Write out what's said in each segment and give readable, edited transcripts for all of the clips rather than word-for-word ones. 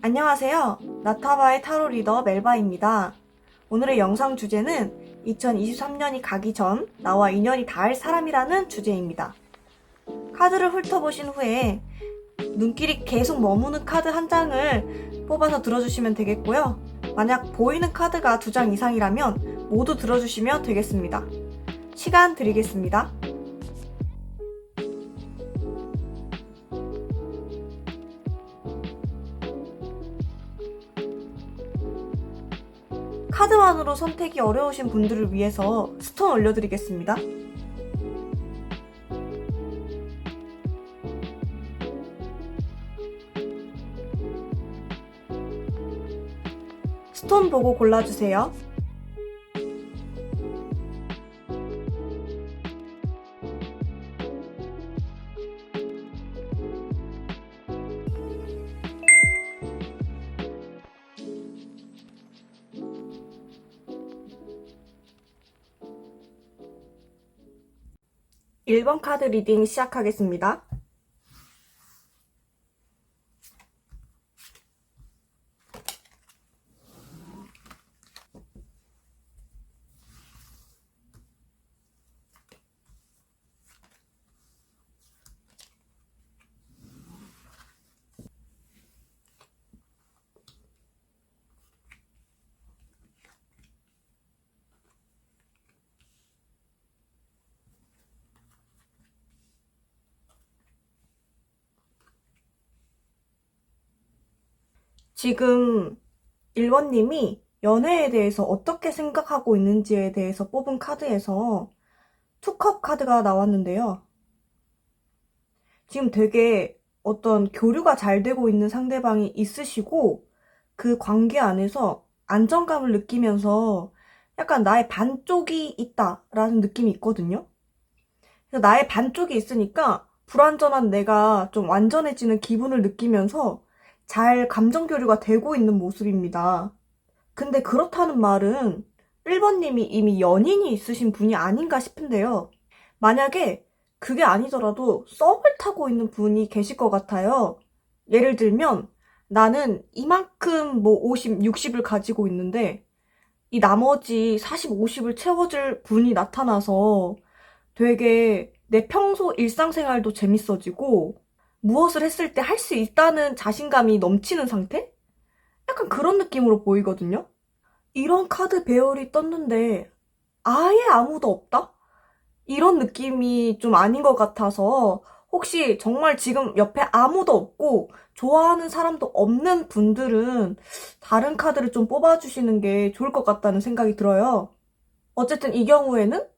안녕하세요. 나타바의 타로 리더 멜바입니다. 오늘의 영상 주제는 2023년이 가기 전 나와 인연이 닿을 사람이라는 주제입니다. 카드를 훑어보신 후에 눈길이 계속 머무는 카드 한 장을 뽑아서 들어주시면 되겠고요. 만약 보이는 카드가 2장 이상이라면 모두 들어주시면 되겠습니다. 시간 드리겠습니다. 카드만으로 선택이 어려우신 분들을 위해서 스톤 올려드리겠습니다. 스톤 보고 골라주세요. (1번) 카드 리딩 시작하겠습니다. 지금 1번님이 연애에 대해서 어떻게 생각하고 있는지에 대해서 뽑은 카드에서 투컵 카드가 나왔는데요. 지금 되게 어떤 교류가 잘 되고 있는 상대방이 있으시고 그 관계 안에서 안정감을 느끼면서 약간 나의 반쪽이 있다라는 느낌이 있거든요. 그래서 나의 반쪽이 있으니까 불완전한 내가 좀 완전해지는 기분을 느끼면서 잘 감정 교류가 되고 있는 모습입니다. 근데 그렇다는 말은 1번님이 이미 연인이 있으신 분이 아닌가 싶은데요. 만약에 그게 아니더라도 썸을 타고 있는 분이 계실 것 같아요. 예를 들면 나는 이만큼 50, 60을 가지고 있는데 이 나머지 40, 50을 채워줄 분이 나타나서 되게 내 평소 일상생활도 재밌어지고 무엇을 했을 때 할 수 있다는 자신감이 넘치는 상태? 약간 그런 느낌으로 보이거든요. 이런 카드 배열이 떴는데 아예 아무도 없다? 이런 느낌이 좀 아닌 것 같아서 혹시 정말 지금 옆에 아무도 없고 좋아하는 사람도 없는 분들은 다른 카드를 좀 뽑아주시는 게 좋을 것 같다는 생각이 들어요. 어쨌든 이 경우에는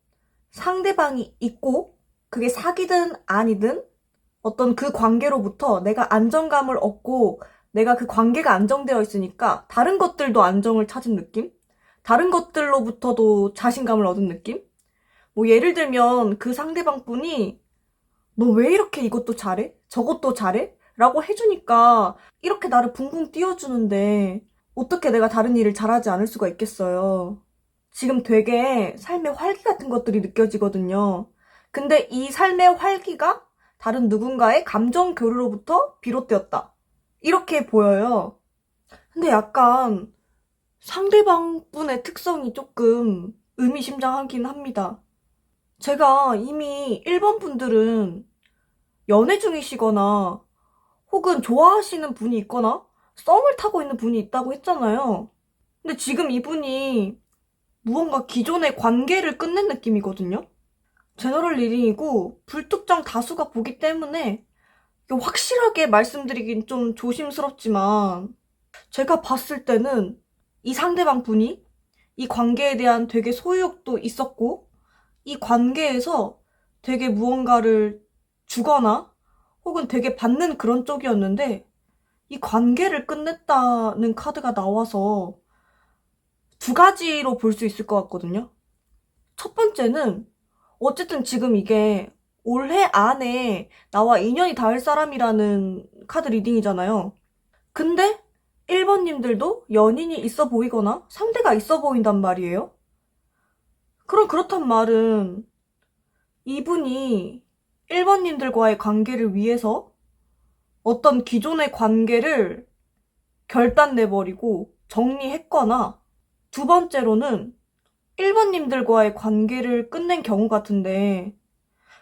상대방이 있고 그게 사귀든 아니든 어떤 그 관계로부터 내가 안정감을 얻고 내가 그 관계가 안정되어 있으니까 다른 것들도 안정을 찾은 느낌? 다른 것들로부터도 자신감을 얻은 느낌? 예를 들면 그 상대방 분이 너 왜 이렇게 이것도 잘해? 저것도 잘해? 라고 해주니까 이렇게 나를 붕붕 띄워주는데 어떻게 내가 다른 일을 잘하지 않을 수가 있겠어요. 지금 되게 삶의 활기 같은 것들이 느껴지거든요. 근데 이 삶의 활기가 다른 누군가의 감정 교류로부터 비롯되었다. 이렇게 보여요. 근데 약간 상대방 분의 특성이 조금 의미심장하긴 합니다. 제가 이미 1번 분들은 연애 중이시거나 혹은 좋아하시는 분이 있거나 썸을 타고 있는 분이 있다고 했잖아요. 근데 지금 이분이 무언가 기존의 관계를 끝낸 느낌이거든요. 제너럴 리딩이고 불특정 다수가 보기 때문에 확실하게 말씀드리긴 좀 조심스럽지만 제가 봤을 때는 이 상대방 분이 이 관계에 대한 되게 소유욕도 있었고 이 관계에서 되게 무언가를 주거나 혹은 되게 받는 그런 쪽이었는데 이 관계를 끝냈다는 카드가 나와서 두 가지로 볼 수 있을 것 같거든요. 첫 번째는 어쨌든 지금 이게 올해 안에 나와 인연이 닿을 사람이라는 카드 리딩이잖아요. 근데 1번님들도 연인이 있어 보이거나 상대가 있어 보인단 말이에요. 그럼 그렇단 말은 이분이 1번님들과의 관계를 위해서 어떤 기존의 관계를 결단 내버리고 정리했거나, 두 번째로는 1번님들과의 관계를 끝낸 경우 같은데,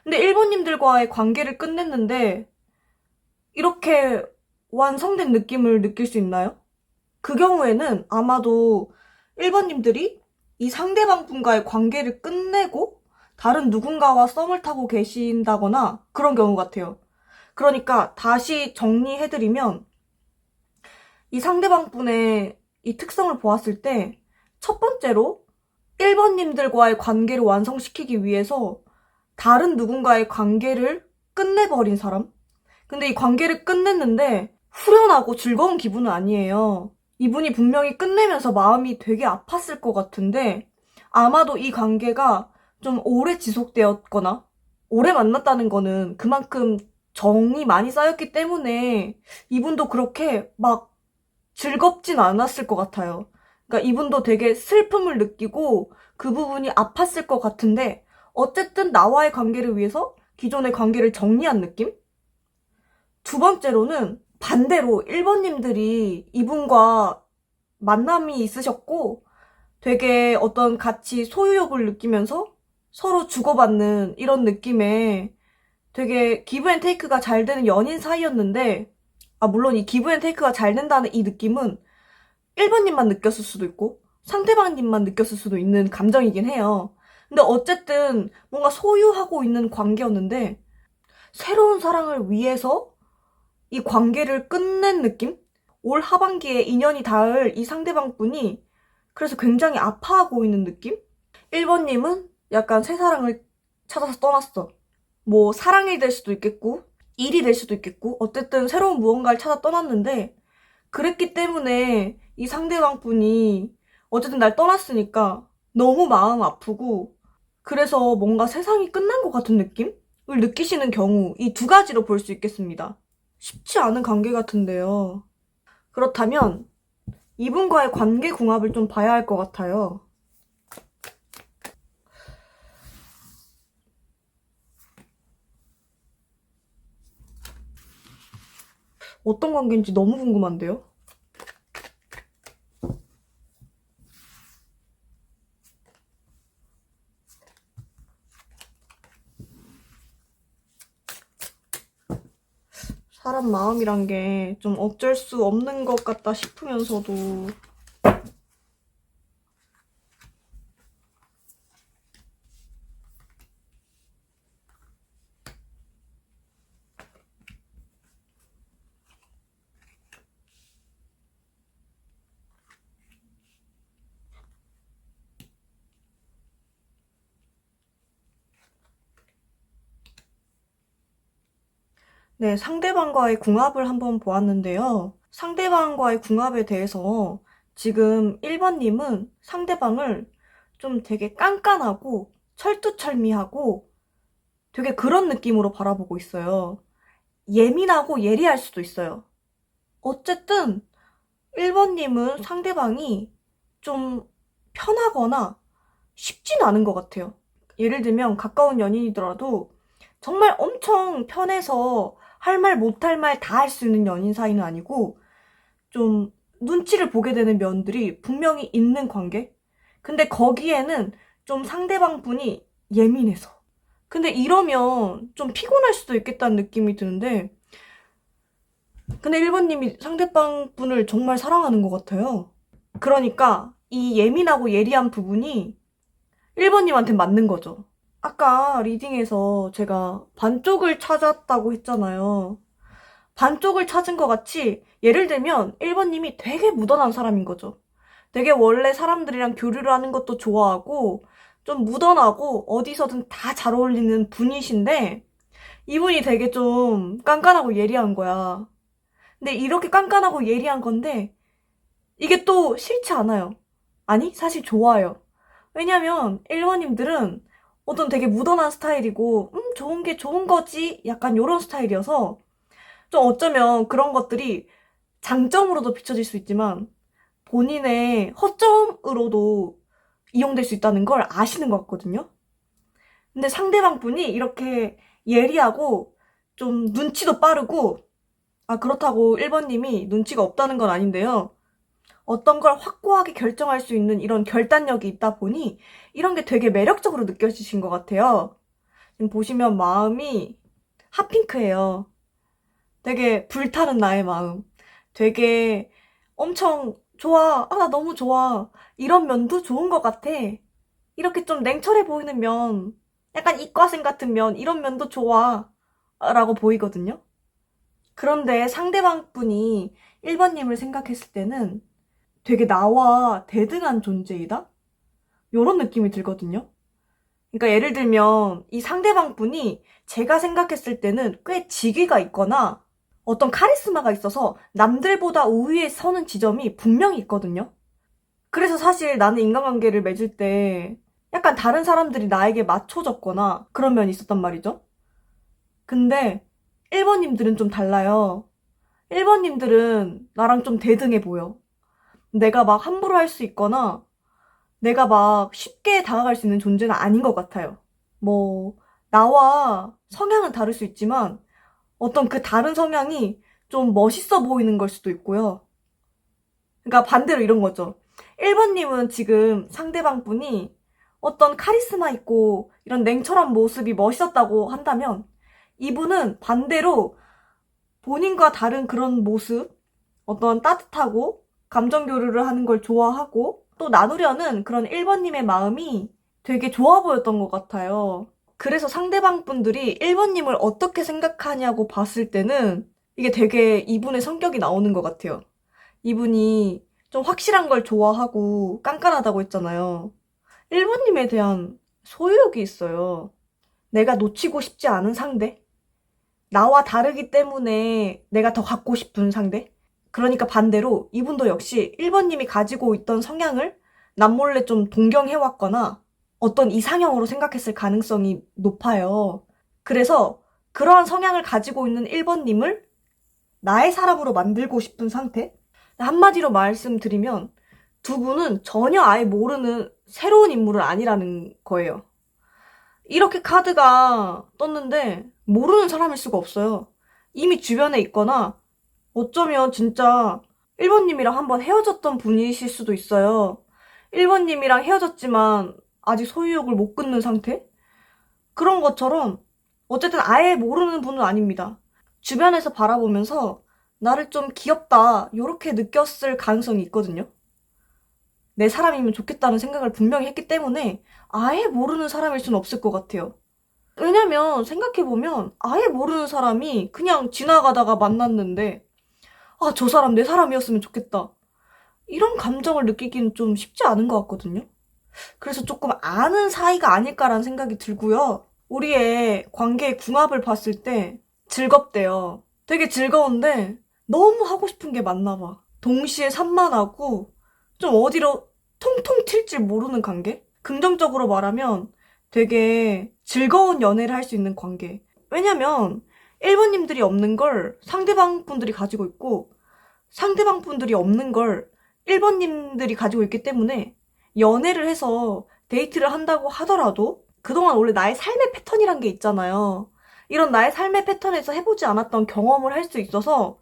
근데 1번님들과의 관계를 끝냈는데 이렇게 완성된 느낌을 느낄 수 있나요? 그 경우에는 아마도 1번님들이 이 상대방 분과의 관계를 끝내고 다른 누군가와 썸을 타고 계신다거나 그런 경우 같아요. 그러니까 다시 정리해드리면, 이 상대방 분의 이 특성을 보았을 때 첫 번째로 1번님들과의 관계를 완성시키기 위해서 다른 누군가의 관계를 끝내버린 사람? 근데 이 관계를 끝냈는데 후련하고 즐거운 기분은 아니에요. 이분이 분명히 끝내면서 마음이 되게 아팠을 것 같은데, 아마도 이 관계가 좀 오래 지속되었거나, 오래 만났다는 거는 그만큼 정이 많이 쌓였기 때문에 이분도 그렇게 막 즐겁진 않았을 것 같아요. 그러니까 이분도 되게 슬픔을 느끼고 그 부분이 아팠을 것 같은데, 어쨌든 나와의 관계를 위해서 기존의 관계를 정리한 느낌? 두 번째로는 반대로 1번님들이 이분과 만남이 있으셨고 되게 어떤 같이 소유욕을 느끼면서 서로 주고받는 이런 느낌의 되게 기브앤테이크가 잘 되는 연인 사이였는데, 물론 이 기브앤테이크가 잘 된다는 이 느낌은 1번님만 느꼈을 수도 있고 상대방님만 느꼈을 수도 있는 감정이긴 해요. 근데 어쨌든 뭔가 소유하고 있는 관계였는데 새로운 사랑을 위해서 이 관계를 끝낸 느낌? 올 하반기에 인연이 닿을 이 상대방 분이 그래서 굉장히 아파하고 있는 느낌? 1번님은 약간 새 사랑을 찾아서 떠났어. 뭐 사랑이 될 수도 있겠고 일이 될 수도 있겠고 어쨌든 새로운 무언가를 찾아 떠났는데, 그랬기 때문에 이 상대방 분이 어쨌든 날 떠났으니까 너무 마음 아프고, 그래서 뭔가 세상이 끝난 것 같은 느낌을 느끼시는 경우, 이 두 가지로 볼 수 있겠습니다. 쉽지 않은 관계 같은데요. 그렇다면 이분과의 관계 궁합을 좀 봐야 할 것 같아요. 어떤 관계인지 너무 궁금한데요? 사람 마음이란 게 좀 어쩔 수 없는 것 같다 싶으면서도, 네, 상대방과의 궁합을 한번 보았는데요. 상대방과의 궁합에 대해서 지금 1번님은 상대방을 좀 되게 깐깐하고 철두철미하고 되게 그런 느낌으로 바라보고 있어요. 예민하고 예리할 수도 있어요. 어쨌든 1번님은 상대방이 좀 편하거나 쉽진 않은 것 같아요. 예를 들면 가까운 연인이더라도 정말 엄청 편해서 할 말 못할 말 다 할 수 있는 연인 사이는 아니고 좀 눈치를 보게 되는 면들이 분명히 있는 관계? 근데 거기에는 좀 상대방 분이 예민해서. 근데 이러면 좀 피곤할 수도 있겠다는 느낌이 드는데, 근데 1번님이 상대방 분을 정말 사랑하는 것 같아요. 그러니까 이 예민하고 예리한 부분이 1번님한테 맞는 거죠. 아까 리딩에서 제가 반쪽을 찾았다고 했잖아요. 반쪽을 찾은 것 같이 예를 들면 1번님이 되게 무던한 사람인 거죠. 되게 원래 사람들이랑 교류를 하는 것도 좋아하고 좀 무던하고 어디서든 다 잘 어울리는 분이신데, 이분이 되게 좀 깐깐하고 예리한 거야. 근데 이렇게 깐깐하고 예리한 건데 이게 또 싫지 않아요. 아니, 사실 좋아요. 왜냐면 1번님들은 어떤 되게 무던한 스타일이고 좋은 게 좋은 거지 약간 요런 스타일이어서 좀 어쩌면 그런 것들이 장점으로도 비춰질 수 있지만 본인의 허점으로도 이용될 수 있다는 걸 아시는 것 같거든요. 근데 상대방 분이 이렇게 예리하고 좀 눈치도 빠르고 그렇다고 1번님이 눈치가 없다는 건 아닌데요. 어떤 걸 확고하게 결정할 수 있는 이런 결단력이 있다 보니 이런 게 되게 매력적으로 느껴지신 것 같아요. 지금 보시면 마음이 핫핑크예요. 되게 불타는 나의 마음. 되게 엄청 좋아. 나 너무 좋아. 이런 면도 좋은 것 같아. 이렇게 좀 냉철해 보이는 면, 약간 이과생 같은 면, 이런 면도 좋아. 라고 보이거든요. 그런데 상대방 분이 1번님을 생각했을 때는 되게 나와 대등한 존재이다? 요런 느낌이 들거든요. 그러니까 예를 들면 이 상대방 분이 제가 생각했을 때는 꽤 직위가 있거나 어떤 카리스마가 있어서 남들보다 우위에 서는 지점이 분명히 있거든요. 그래서 사실 나는 인간관계를 맺을 때 약간 다른 사람들이 나에게 맞춰졌거나 그런 면이 있었단 말이죠. 근데 1번님들은 좀 달라요. 1번님들은 나랑 좀 대등해 보여. 내가 막 함부로 할 수 있거나 내가 막 쉽게 다가갈 수 있는 존재는 아닌 것 같아요. 뭐, 나와 성향은 다를 수 있지만 어떤 그 다른 성향이 좀 멋있어 보이는 걸 수도 있고요. 그러니까 반대로 이런 거죠. 1번님은 지금 상대방 분이 어떤 카리스마 있고 이런 냉철한 모습이 멋있었다고 한다면 이분은 반대로 본인과 다른 그런 모습, 어떤 따뜻하고 감정 교류를 하는 걸 좋아하고 또 나누려는 그런 1번님의 마음이 되게 좋아 보였던 것 같아요. 그래서 상대방 분들이 1번님을 어떻게 생각하냐고 봤을 때는 이게 되게 이분의 성격이 나오는 것 같아요. 이분이 좀 확실한 걸 좋아하고 깐깐하다고 했잖아요. 1번님에 대한 소유욕이 있어요. 내가 놓치고 싶지 않은 상대? 나와 다르기 때문에 내가 더 갖고 싶은 상대? 그러니까 반대로 이분도 역시 1번님이 가지고 있던 성향을 남몰래 좀 동경해왔거나 어떤 이상형으로 생각했을 가능성이 높아요. 그래서 그러한 성향을 가지고 있는 1번님을 나의 사람으로 만들고 싶은 상태? 한마디로 말씀드리면 두 분은 전혀 아예 모르는 새로운 인물은 아니라는 거예요. 이렇게 카드가 떴는데 모르는 사람일 수가 없어요. 이미 주변에 있거나 어쩌면 진짜 1번님이랑 한번 헤어졌던 분이실 수도 있어요. 1번님이랑 헤어졌지만 아직 소유욕을 못 끊는 상태? 그런 것처럼 어쨌든 아예 모르는 분은 아닙니다. 주변에서 바라보면서 나를 좀 귀엽다 요렇게 느꼈을 가능성이 있거든요. 내 사람이면 좋겠다는 생각을 분명히 했기 때문에 아예 모르는 사람일 수는 없을 것 같아요. 왜냐면 생각해보면 아예 모르는 사람이 그냥 지나가다가 만났는데 저 사람 내 사람이었으면 좋겠다. 이런 감정을 느끼기는 좀 쉽지 않은 것 같거든요. 그래서 조금 아는 사이가 아닐까라는 생각이 들고요. 우리의 관계의 궁합을 봤을 때 즐겁대요. 되게 즐거운데 너무 하고 싶은 게 많나 봐. 동시에 산만하고 좀 어디로 통통 튈지 모르는 관계? 긍정적으로 말하면 되게 즐거운 연애를 할 수 있는 관계. 왜냐면 1번님들이 없는 걸 상대방 분들이 가지고 있고 상대방 분들이 없는 걸 1번님들이 가지고 있기 때문에 연애를 해서 데이트를 한다고 하더라도 그동안 원래 나의 삶의 패턴이란 게 있잖아요. 이런 나의 삶의 패턴에서 해보지 않았던 경험을 할 수 있어서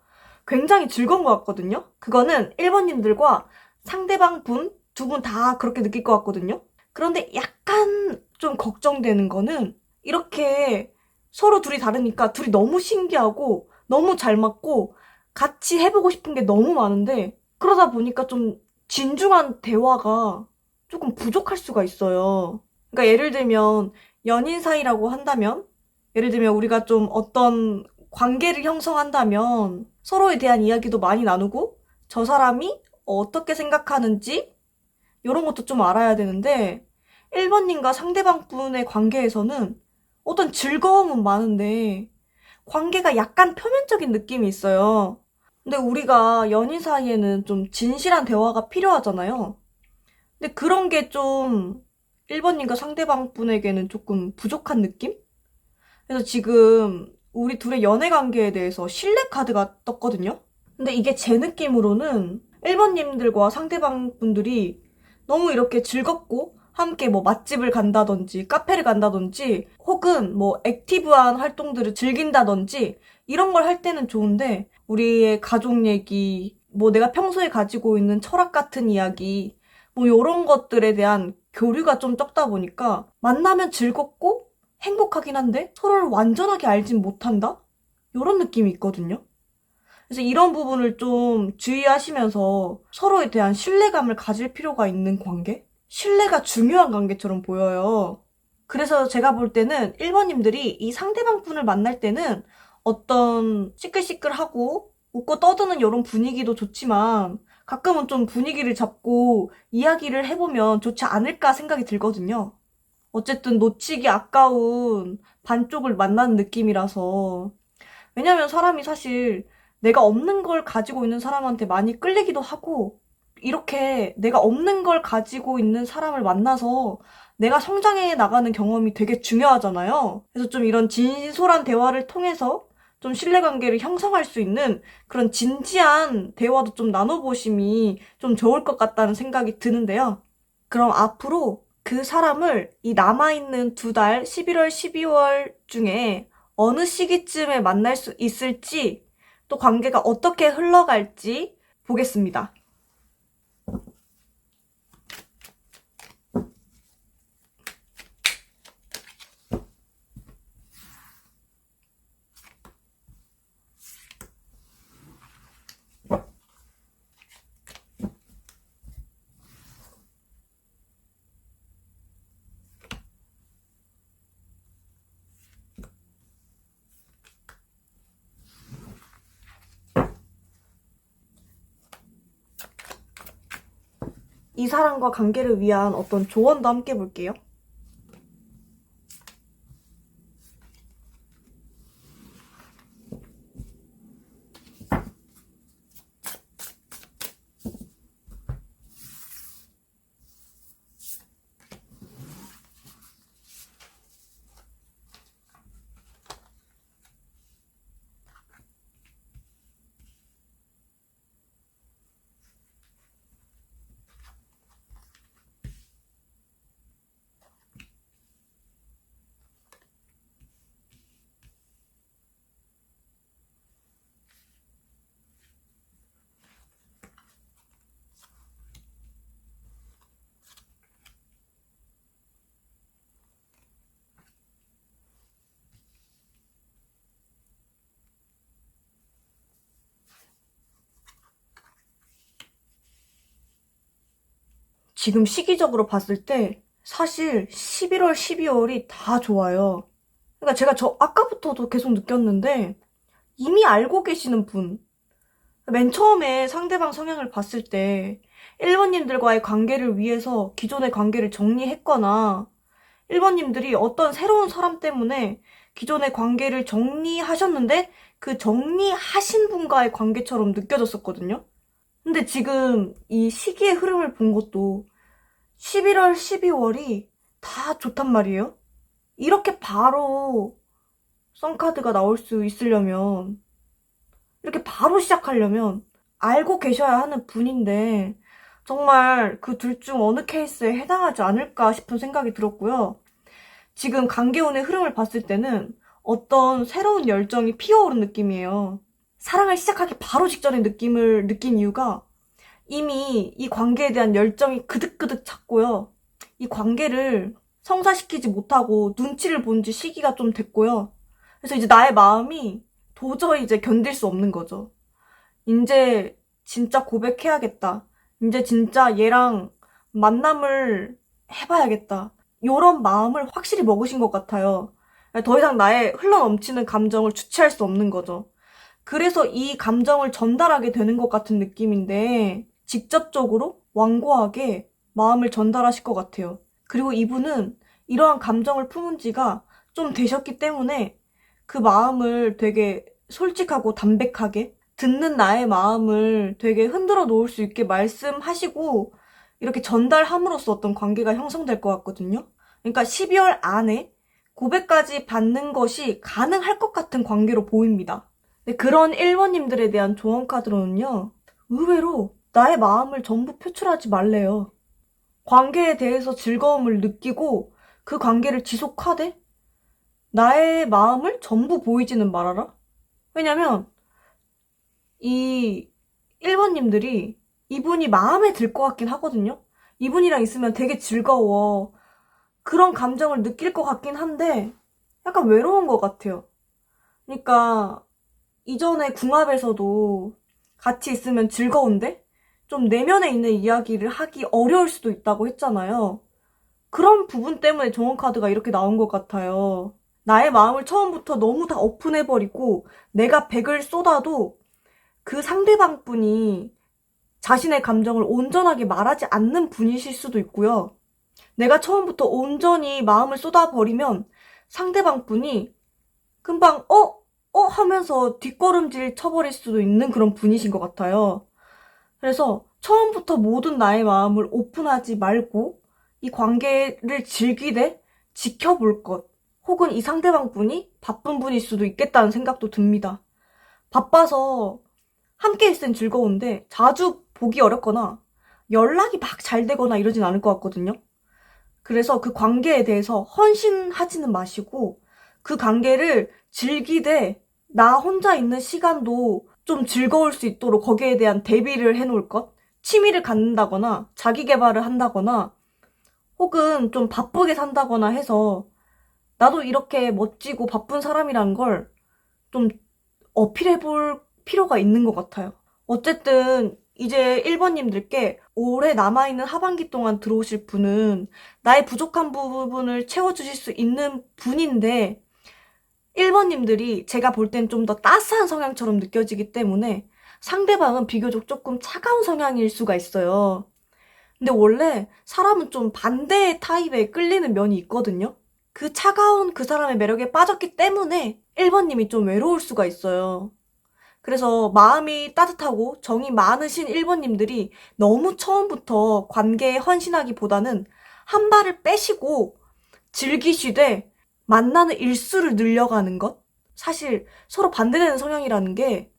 굉장히 즐거운 것 같거든요. 그거는 1번님들과 상대방 분, 두 분 다 그렇게 느낄 것 같거든요. 그런데 약간 좀 걱정되는 거는 이렇게 서로 둘이 다르니까 둘이 너무 신기하고 너무 잘 맞고 같이 해보고 싶은 게 너무 많은데 그러다 보니까 좀 진중한 대화가 조금 부족할 수가 있어요. 그러니까 예를 들면 연인 사이라고 한다면 예를 들면 우리가 좀 어떤 관계를 형성한다면 서로에 대한 이야기도 많이 나누고 저 사람이 어떻게 생각하는지 이런 것도 좀 알아야 되는데 1번님과 상대방 분의 관계에서는 어떤 즐거움은 많은데 관계가 약간 표면적인 느낌이 있어요. 근데 우리가 연인 사이에는 좀 진실한 대화가 필요하잖아요. 근데 그런 게 좀 1번님과 상대방 분에게는 조금 부족한 느낌? 그래서 지금 우리 둘의 연애 관계에 대해서 신뢰 카드가 떴거든요? 근데 이게 제 느낌으로는 1번님들과 상대방 분들이 너무 이렇게 즐겁고 함께 뭐 맛집을 간다든지 카페를 간다든지 혹은 뭐 액티브한 활동들을 즐긴다든지 이런 걸 할 때는 좋은데 우리의 가족 얘기, 뭐 내가 평소에 가지고 있는 철학 같은 이야기 뭐 요런 것들에 대한 교류가 좀 적다 보니까 만나면 즐겁고 행복하긴 한데 서로를 완전하게 알진 못한다? 요런 느낌이 있거든요. 그래서 이런 부분을 좀 주의하시면서 서로에 대한 신뢰감을 가질 필요가 있는 관계? 신뢰가 중요한 관계처럼 보여요. 그래서 제가 볼 때는 1번님들이 이 상대방 분을 만날 때는 어떤 시끌시끌하고 웃고 떠드는 이런 분위기도 좋지만 가끔은 좀 분위기를 잡고 이야기를 해보면 좋지 않을까 생각이 들거든요. 어쨌든 놓치기 아까운 반쪽을 만나는 느낌이라서 왜냐면 사람이 사실 내가 없는 걸 가지고 있는 사람한테 많이 끌리기도 하고 이렇게 내가 없는 걸 가지고 있는 사람을 만나서 내가 성장해 나가는 경험이 되게 중요하잖아요. 그래서 좀 이런 진솔한 대화를 통해서 좀 신뢰관계를 형성할 수 있는 그런 진지한 대화도 좀 나눠보심이 좀 좋을 것 같다는 생각이 드는데요. 그럼 앞으로 그 사람을 이 남아있는 2달, 11월, 12월 중에 어느 시기쯤에 만날 수 있을지, 또 관계가 어떻게 흘러갈지 보겠습니다. 이 사람과 관계를 위한 어떤 조언도 함께 볼게요. 지금 시기적으로 봤을 때 사실 11월, 12월이 다 좋아요. 그러니까 제가 아까부터도 계속 느꼈는데 이미 알고 계시는 분, 맨 처음에 상대방 성향을 봤을 때 1번님들과의 관계를 위해서 기존의 관계를 정리했거나 1번님들이 어떤 새로운 사람 때문에 기존의 관계를 정리하셨는데 그 정리하신 분과의 관계처럼 느껴졌었거든요. 근데 지금 이 시기의 흐름을 본 것도 11월, 12월이 다 좋단 말이에요. 이렇게 바로 썬카드가 나올 수 있으려면 이렇게 바로 시작하려면 알고 계셔야 하는 분인데 정말 그 둘 중 어느 케이스에 해당하지 않을까 싶은 생각이 들었고요. 지금 관계운의 흐름을 봤을 때는 어떤 새로운 열정이 피어오른 느낌이에요. 사랑을 시작하기 바로 직전의 느낌을 느낀 이유가 이미 이 관계에 대한 열정이 그득그득 찼고요. 이 관계를 성사시키지 못하고 눈치를 본 지 시기가 좀 됐고요. 그래서 이제 나의 마음이 도저히 이제 견딜 수 없는 거죠. 이제 진짜 고백해야겠다. 이제 진짜 얘랑 만남을 해봐야겠다. 요런 마음을 확실히 먹으신 것 같아요. 더 이상 나의 흘러넘치는 감정을 주체할 수 없는 거죠. 그래서 이 감정을 전달하게 되는 것 같은 느낌인데 직접적으로 완고하게 마음을 전달하실 것 같아요. 그리고 이분은 이러한 감정을 품은 지가 좀 되셨기 때문에 그 마음을 되게 솔직하고 담백하게 듣는 나의 마음을 되게 흔들어 놓을 수 있게 말씀하시고 이렇게 전달함으로써 어떤 관계가 형성될 것 같거든요. 그러니까 12월 안에 고백까지 받는 것이 가능할 것 같은 관계로 보입니다. 근데 그런 1번님들에 대한 조언 카드로는요, 의외로 나의 마음을 전부 표출하지 말래요. 관계에 대해서 즐거움을 느끼고 그 관계를 지속하되 나의 마음을 전부 보이지는 말아라? 왜냐면 이 1번님들이 이분이 마음에 들 것 같긴 하거든요. 이분이랑 있으면 되게 즐거워. 그런 감정을 느낄 것 같긴 한데 약간 외로운 것 같아요. 그러니까 이전에 궁합에서도 같이 있으면 즐거운데 좀 내면에 있는 이야기를 하기 어려울 수도 있다고 했잖아요. 그런 부분 때문에 정원 카드가 이렇게 나온 것 같아요. 나의 마음을 처음부터 너무 다 오픈해버리고 내가 100을 쏟아도 그 상대방 분이 자신의 감정을 온전하게 말하지 않는 분이실 수도 있고요. 내가 처음부터 온전히 마음을 쏟아버리면 상대방 분이 금방 하면서 뒷걸음질 쳐버릴 수도 있는 그런 분이신 것 같아요. 그래서 처음부터 모든 나의 마음을 오픈하지 말고 이 관계를 즐기되 지켜볼 것, 혹은 이 상대방 분이 바쁜 분일 수도 있겠다는 생각도 듭니다. 바빠서 함께 있을 땐 즐거운데 자주 보기 어렵거나 연락이 막 잘 되거나 이러진 않을 것 같거든요. 그래서 그 관계에 대해서 헌신하지는 마시고 그 관계를 즐기되 나 혼자 있는 시간도 좀 즐거울 수 있도록 거기에 대한 대비를 해놓을 것, 취미를 갖는다거나 자기 개발을 한다거나 혹은 좀 바쁘게 산다거나 해서 나도 이렇게 멋지고 바쁜 사람이라는 걸 좀 어필해 볼 필요가 있는 것 같아요. 어쨌든 이제 1번님들께 올해 남아있는 하반기 동안 들어오실 분은 나의 부족한 부분을 채워주실 수 있는 분인데 1번님들이 제가 볼 땐 좀 더 따스한 성향처럼 느껴지기 때문에 상대방은 비교적 조금 차가운 성향일 수가 있어요. 근데 원래 사람은 좀 반대의 타입에 끌리는 면이 있거든요. 그 차가운 그 사람의 매력에 빠졌기 때문에 1번님이 좀 외로울 수가 있어요. 그래서 마음이 따뜻하고 정이 많으신 1번님들이 너무 처음부터 관계에 헌신하기보다는 한 발을 빼시고 즐기시되 만나는 일수를 늘려가는 것? 사실 서로 반대되는 성향이라는 게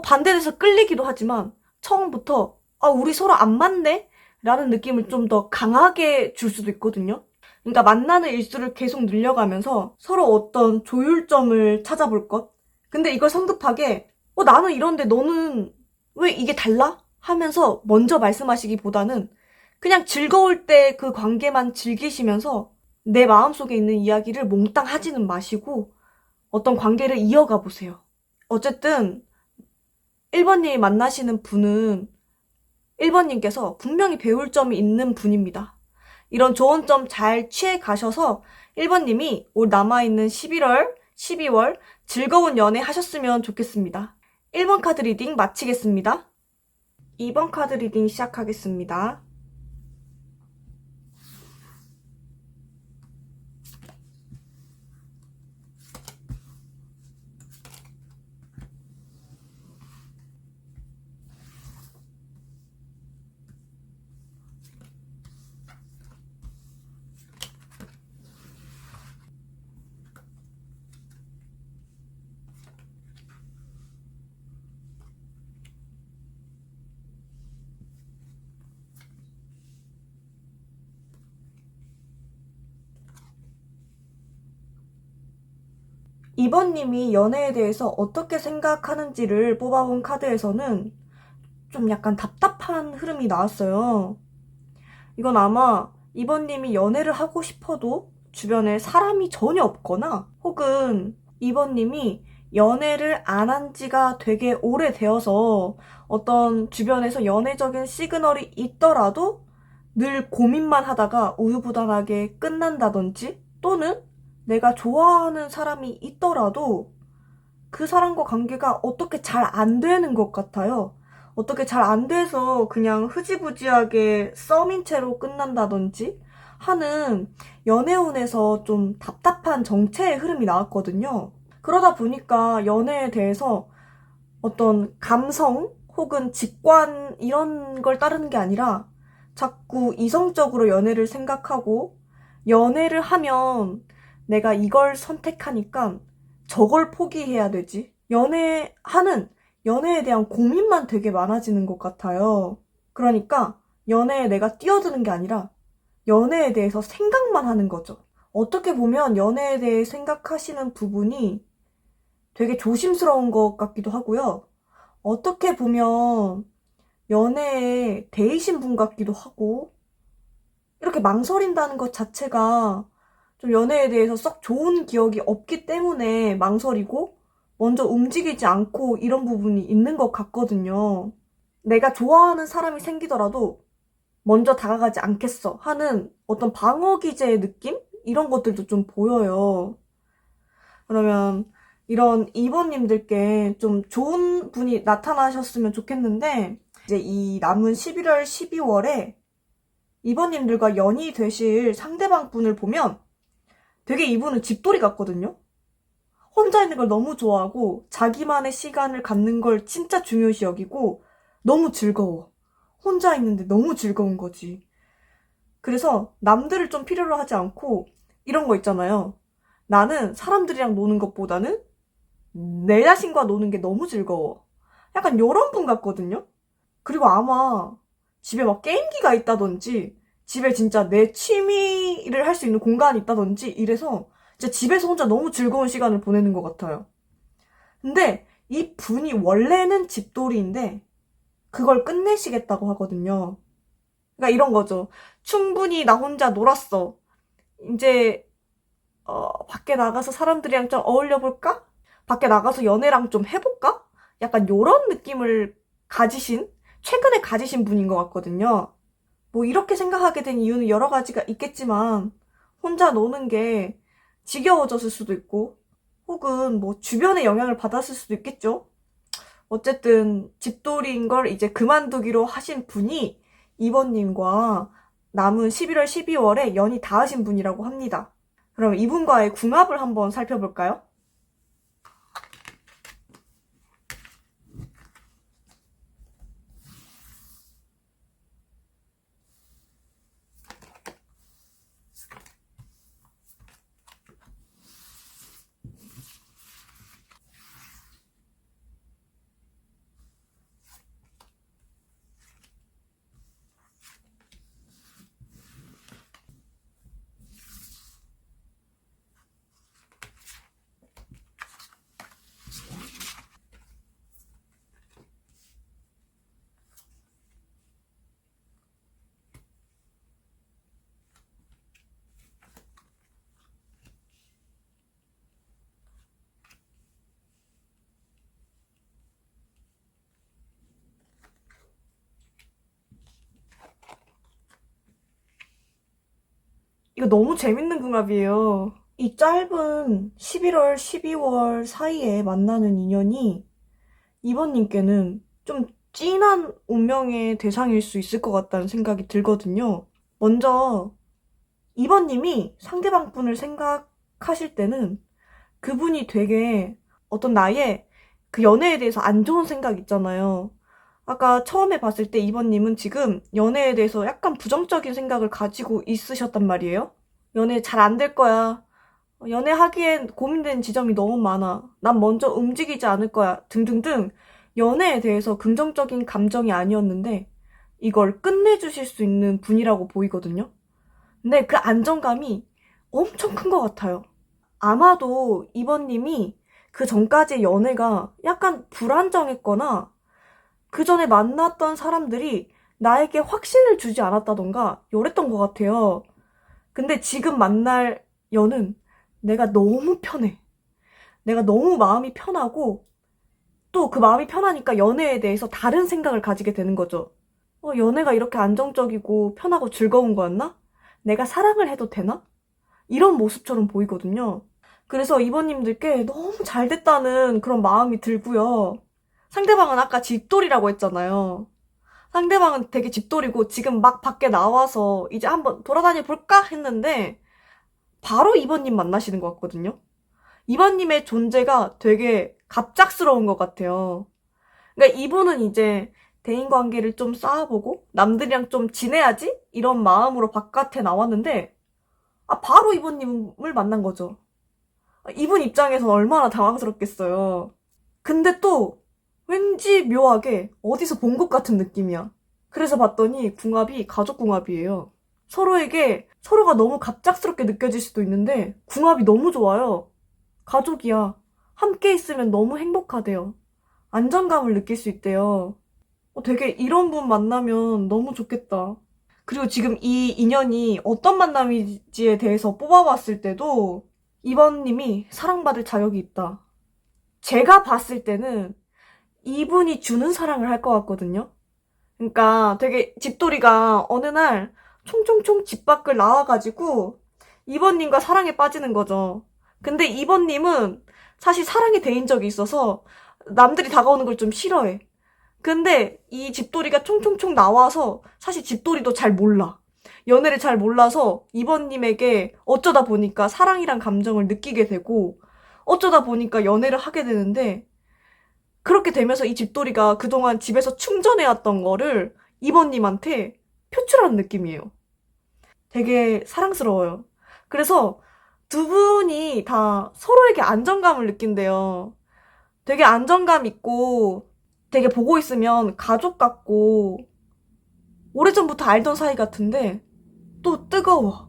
반대돼서 끌리기도 하지만 처음부터 우리 서로 안 맞네? 라는 느낌을 좀 더 강하게 줄 수도 있거든요. 그러니까 만나는 일수를 계속 늘려가면서 서로 어떤 조율점을 찾아볼 것? 근데 이걸 성급하게 나는 이런데 너는 왜 이게 달라? 하면서 먼저 말씀하시기보다는 그냥 즐거울 때 그 관계만 즐기시면서 내 마음속에 있는 이야기를 몽땅 하지는 마시고 어떤 관계를 이어가 보세요. 어쨌든 1번님이 만나시는 분은 1번님께서 분명히 배울 점이 있는 분입니다. 이런 좋은 점 잘 취해 가셔서 1번님이 올 남아있는 11월, 12월 즐거운 연애 하셨으면 좋겠습니다. 1번 카드 리딩 마치겠습니다. 2번 카드 리딩 시작하겠습니다. 이번님이 연애에 대해서 어떻게 생각하는지를 뽑아본 카드에서는 좀 약간 답답한 흐름이 나왔어요. 이건 아마 이번님이 연애를 하고 싶어도 주변에 사람이 전혀 없거나 혹은 이번님이 연애를 안 한 지가 되게 오래되어서 어떤 주변에서 연애적인 시그널이 있더라도 늘 고민만 하다가 우유부단하게 끝난다든지 또는 내가 좋아하는 사람이 있더라도 그 사람과 관계가 어떻게 잘 안 되는 것 같아요. 어떻게 잘 안 돼서 그냥 흐지부지하게 썸인 채로 끝난다든지 하는 연애운에서 좀 답답한 정체의 흐름이 나왔거든요. 그러다 보니까 연애에 대해서 어떤 감성 혹은 직관 이런 걸 따르는 게 아니라 자꾸 이성적으로 연애를 생각하고 연애를 하면 내가 이걸 선택하니까 저걸 포기해야 되지. 연애에 대한 고민만 되게 많아지는 것 같아요. 그러니까 연애에 내가 뛰어드는 게 아니라 연애에 대해서 생각만 하는 거죠. 어떻게 보면 연애에 대해 생각하시는 부분이 되게 조심스러운 것 같기도 하고요. 어떻게 보면 연애에 대이신 분 같기도 하고, 이렇게 망설인다는 것 자체가 좀 연애에 대해서 썩 좋은 기억이 없기 때문에 망설이고 먼저 움직이지 않고 이런 부분이 있는 것 같거든요. 내가 좋아하는 사람이 생기더라도 먼저 다가가지 않겠어 하는 어떤 방어 기제의 느낌? 이런 것들도 좀 보여요. 그러면 이런 2번님들께 좀 좋은 분이 나타나셨으면 좋겠는데, 이제 이 남은 11월, 12월에 2번님들과 연이 되실 상대방 분을 보면 되게 이분은 집돌이 같거든요? 혼자 있는 걸 너무 좋아하고 자기만의 시간을 갖는 걸 진짜 중요시 여기고 너무 즐거워. 혼자 있는데 너무 즐거운 거지. 그래서 남들을 좀 필요로 하지 않고 이런 거 있잖아요. 나는 사람들이랑 노는 것보다는 내 자신과 노는 게 너무 즐거워. 약간 요런 분 같거든요? 그리고 아마 집에 막 게임기가 있다든지 집에 진짜 내 취미를 할 수 있는 공간이 있다든지 이래서 진짜 집에서 혼자 너무 즐거운 시간을 보내는 것 같아요. 근데 이 분이 원래는 집돌이인데 그걸 끝내시겠다고 하거든요. 그러니까 이런 거죠. 충분히 나 혼자 놀았어. 이제 밖에 나가서 사람들이랑 좀 어울려볼까? 밖에 나가서 연애랑 좀 해볼까? 약간 요런 느낌을 최근에 가지신 분인 것 같거든요. 뭐 이렇게 생각하게 된 이유는 여러 가지가 있겠지만 혼자 노는 게 지겨워졌을 수도 있고 혹은 뭐 주변의 영향을 받았을 수도 있겠죠. 어쨌든 집돌이인 걸 이제 그만두기로 하신 분이 2번님과 남은 11월, 12월에 연이 닿으신 분이라고 합니다. 그럼 이분과의 궁합을 한번 살펴볼까요? 이거 너무 재밌는 궁합이에요. 이 짧은 11월, 12월 사이에 만나는 인연이 이번님께는 좀 찐한 운명의 대상일 수 있을 것 같다는 생각이 들거든요. 먼저 이번님이 상대방 분을 생각하실 때는 그분이 되게 어떤 나의 그 연애에 대해서 안 좋은 생각 있잖아요. 아까 처음에 봤을 때 이번님은 지금 연애에 대해서 약간 부정적인 생각을 가지고 있으셨단 말이에요. 연애 잘 안 될 거야. 연애하기엔 고민되는 지점이 너무 많아. 난 먼저 움직이지 않을 거야. 등등등 연애에 대해서 긍정적인 감정이 아니었는데 이걸 끝내주실 수 있는 분이라고 보이거든요. 근데 그 안정감이 엄청 큰 것 같아요. 아마도 이번님이 그 전까지의 연애가 약간 불안정했거나 그 전에 만났던 사람들이 나에게 확신을 주지 않았다던가 요랬던 것 같아요. 근데 지금 만날 연은 내가 너무 편해. 내가 너무 마음이 편하고 또 그 마음이 편하니까 연애에 대해서 다른 생각을 가지게 되는 거죠. 연애가 이렇게 안정적이고 편하고 즐거운 거였나? 내가 사랑을 해도 되나? 이런 모습처럼 보이거든요. 그래서 이번님들께 너무 잘 됐다는 그런 마음이 들고요. 상대방은 아까 집돌이라고 했잖아요. 상대방은 되게 집돌이고 지금 막 밖에 나와서 이제 한번 돌아다녀 볼까 했는데 바로 이번님 만나시는 것 같거든요. 이번님의 존재가 되게 갑작스러운 것 같아요. 그러니까 이분은 이제 대인관계를 좀 쌓아보고 남들이랑 좀 지내야지 이런 마음으로 바깥에 나왔는데 바로 이번님을 만난 거죠. 이분 입장에선 얼마나 당황스럽겠어요. 근데 또 왠지 묘하게 어디서 본 것 같은 느낌이야. 그래서 봤더니 궁합이 가족 궁합이에요. 서로에게 서로가 너무 갑작스럽게 느껴질 수도 있는데 궁합이 너무 좋아요. 가족이야. 함께 있으면 너무 행복하대요. 안정감을 느낄 수 있대요. 되게 이런 분 만나면 너무 좋겠다. 그리고 지금 이 인연이 어떤 만남인지에 대해서 뽑아봤을 때도 이번님이 사랑받을 자격이 있다. 제가 봤을 때는 이분이 주는 사랑을 할 것 같거든요. 그러니까 되게 집돌이가 어느 날 총총총 집 밖을 나와가지고 이번님과 사랑에 빠지는 거죠. 근데 이번님은 사실 사랑에 대인 적이 있어서 남들이 다가오는 걸 좀 싫어해. 근데 이 집돌이가 총총총 나와서 사실 집돌이도 잘 몰라. 연애를 잘 몰라서 이번님에게 어쩌다 보니까 사랑이란 감정을 느끼게 되고 어쩌다 보니까 연애를 하게 되는데 그렇게 되면서 이 집돌이가 그동안 집에서 충전해왔던 거를 이번님한테 표출하는 느낌이에요. 되게 사랑스러워요. 그래서 두 분이 다 서로에게 안정감을 느낀대요. 되게 안정감 있고 되게 보고 있으면 가족 같고 오래전부터 알던 사이 같은데 또 뜨거워.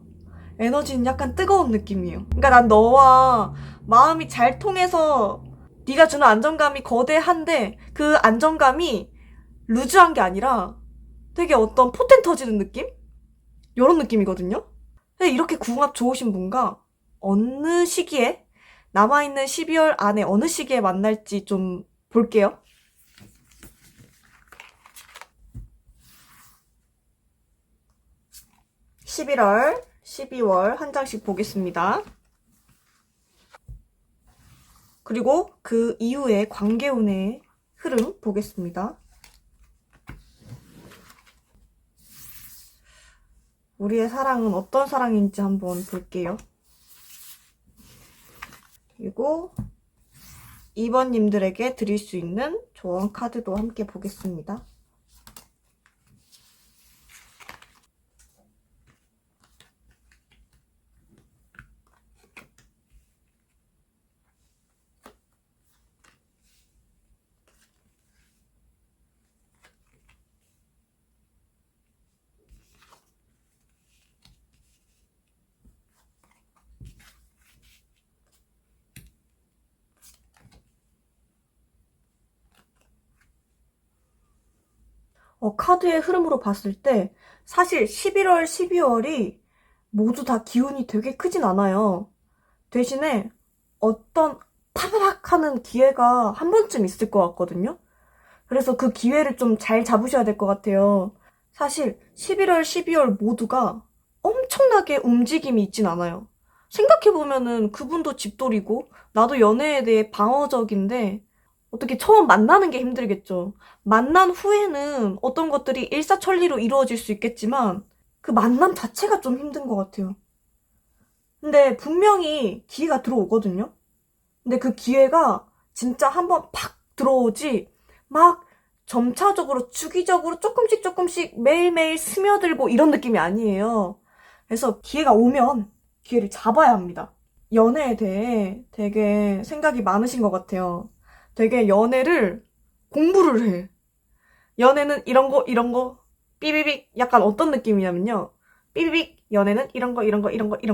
에너지는 약간 뜨거운 느낌이에요. 그러니까 난 너와 마음이 잘 통해서 네가 주는 안정감이 거대한데 그 안정감이 루즈한 게 아니라 되게 어떤 포텐 터지는 느낌? 이런 느낌이거든요. 근데 이렇게 궁합 좋으신 분과 어느 시기에 남아있는 12월 안에 어느 시기에 만날지 좀 볼게요. 11월, 12월 한 장씩 보겠습니다. 그리고 그 이후에 관계운의 흐름 보겠습니다. 우리의 사랑은 어떤 사랑인지 한번 볼게요. 그리고 2번님들에게 드릴 수 있는 조언 카드도 함께 보겠습니다. 카드의 흐름으로 봤을 때 사실 11월, 12월이 모두 다 기운이 되게 크진 않아요. 대신에 어떤 파바박 하는 기회가 한 번쯤 있을 것 같거든요. 그래서 그 기회를 좀 잘 잡으셔야 될 것 같아요. 사실 11월, 12월 모두가 엄청나게 움직임이 있진 않아요. 생각해보면은 그분도 집돌이고 나도 연애에 대해 방어적인데 어떻게 처음 만나는 게 힘들겠죠. 만난 후에는 어떤 것들이 일사천리로 이루어질 수 있겠지만 그 만남 자체가 좀 힘든 것 같아요. 근데 분명히 기회가 들어오거든요. 근데 그 기회가 진짜 한번 팍 들어오지 막 점차적으로 주기적으로 조금씩 조금씩 매일매일 스며들고 이런 느낌이 아니에요. 그래서 기회가 오면 기회를 잡아야 합니다. 연애에 대해 되게 생각이 많으신 것 같아요. 되게 연애를 공부를 해. 연애는 이런 거, 삐비빅. 약간 어떤 느낌이냐면요. 삐비빅, 연애는 이런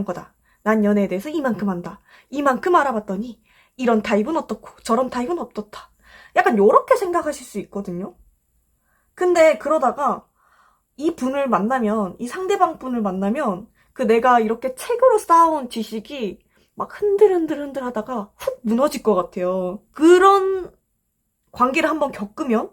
거다. 난 연애에 대해서 이만큼 한다. 이만큼 알아봤더니 이런 타입은 어떻고 저런 타입은 어떻다. 약간 요렇게 생각하실 수 있거든요. 근데 그러다가 이 분을 만나면, 이 상대방 분을 만나면 그 내가 이렇게 책으로 쌓아온 지식이 막 흔들흔들 하다가 훅 무너질 것 같아요. 그런 관계를 한번 겪으면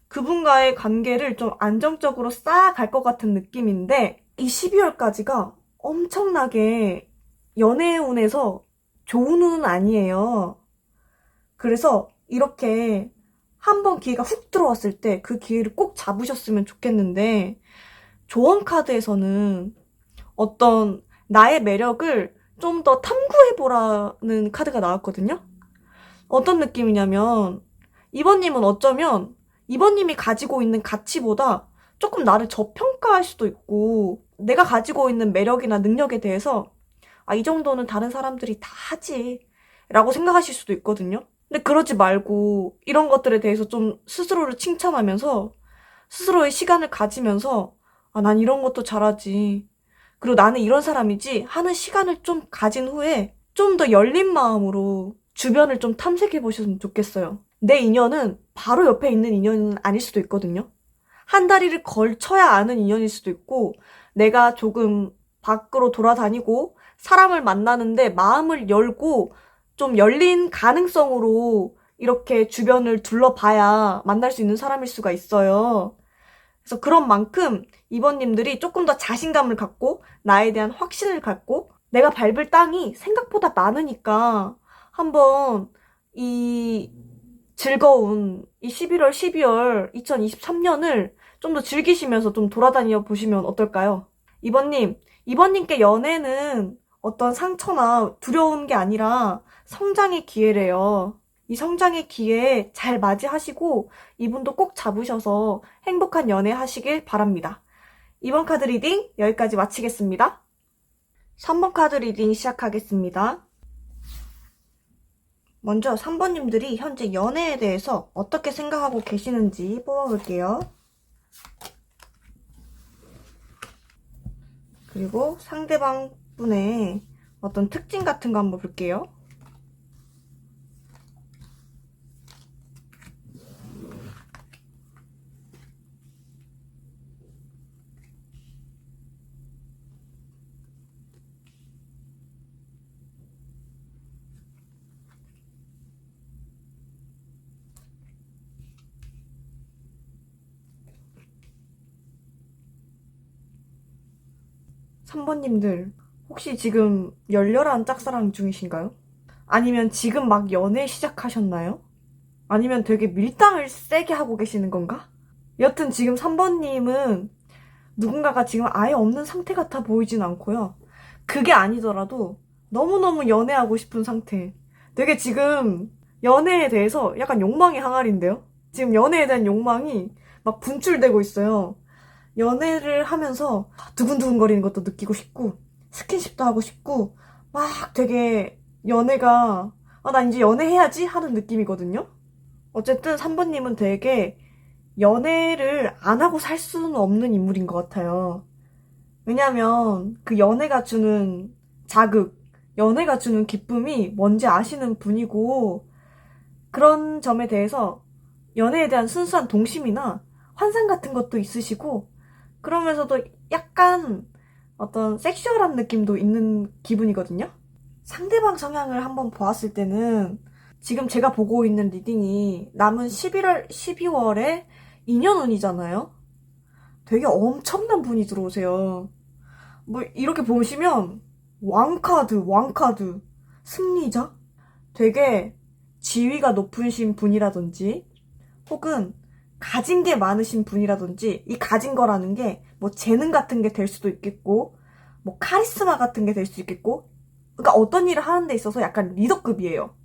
그분과의 관계를 좀 안정적으로 쌓아갈 것 같은 느낌인데 이 12월까지가 엄청나게 연애운에서 좋은 운은 아니에요. 그래서 이렇게 한번 기회가 훅 들어왔을 때 그 기회를 꼭 잡으셨으면 좋겠는데 조언 카드에서는 어떤 나의 매력을 좀 더 탐구해보라는 카드가 나왔거든요. 어떤 느낌이냐면 이번님은 어쩌면 이번님이 가지고 있는 가치보다 조금 나를 저평가할 수도 있고 내가 가지고 있는 매력이나 능력에 대해서 이 정도는 다른 사람들이 다 하지 라고 생각하실 수도 있거든요. 근데 그러지 말고 이런 것들에 대해서 좀 스스로를 칭찬하면서 스스로의 시간을 가지면서 아, 난 이런 것도 잘하지. 그리고 나는 이런 사람이지 하는 시간을 좀 가진 후에 좀 더 열린 마음으로 주변을 좀 탐색해 보셨으면 좋겠어요. 내 인연은 바로 옆에 있는 인연은 아닐 수도 있거든요. 한 다리를 걸쳐야 아는 인연일 수도 있고, 내가 조금 밖으로 돌아다니고 사람을 만나는데 마음을 열고 좀 열린 가능성으로 이렇게 주변을 둘러봐야 만날 수 있는 사람일 수가 있어요. 그래서 그런 만큼 이번님들이 조금 더 자신감을 갖고 나에 대한 확신을 갖고 내가 밟을 땅이 생각보다 많으니까 한번 이 즐거운 이 11월, 12월 2023년을 좀 더 즐기시면서 좀 돌아다녀 보시면 어떨까요? 이번님께 연애는 어떤 상처나 두려운 게 아니라 성장의 기회래요. 이 성장의 기회 잘 맞이하시고 이분도 꼭 잡으셔서 행복한 연애 하시길 바랍니다. 이번 카드 리딩 여기까지 마치겠습니다. 3번 카드 리딩 시작하겠습니다. 먼저 3번님들이 현재 연애에 대해서 어떻게 생각하고 계시는지 뽑아볼게요. 그리고 상대방 분의 어떤 특징 같은 거 한번 볼게요. 3번님들 혹시 지금 열렬한 짝사랑 중이신가요? 아니면 지금 막 연애 시작하셨나요? 아니면 되게 밀당을 세게 하고 계시는 건가? 여튼 지금 3번님은 누군가가 지금 아예 없는 상태 같아 보이진 않고요. 그게 아니더라도 너무너무 연애하고 싶은 상태. 되게 지금 연애에 대해서 약간 욕망의 항아리인데요? 지금 연애에 대한 욕망이 막 분출되고 있어요. 연애를 하면서 두근두근거리는 것도 느끼고 싶고 스킨십도 하고 싶고 막 되게 연애가 나 이제 연애해야지 하는 느낌이거든요. 어쨌든 3번님은 되게 연애를 안 하고 살 수는 없는 인물인 것 같아요. 왜냐면 그 연애가 주는 자극, 연애가 주는 기쁨이 뭔지 아시는 분이고 그런 점에 대해서 연애에 대한 순수한 동심이나 환상 같은 것도 있으시고 그러면서도 약간 어떤 섹슈얼한 느낌도 있는 기분이거든요. 상대방 성향을 한번 보았을 때는 지금 제가 보고 있는 리딩이 남은 11월, 12월에 인연운이잖아요. 되게 엄청난 분이 들어오세요. 뭐 이렇게 보시면 왕카드, 승리자? 되게 지위가 높으신 분이라든지 혹은 가진 게 많으신 분이라든지 이 가진 거라는 게 뭐 재능 같은 게 될 수도 있겠고 뭐 카리스마 같은 게 될 수도 있겠고 그러니까 어떤 일을 하는 데 있어서 약간 리더급이에요.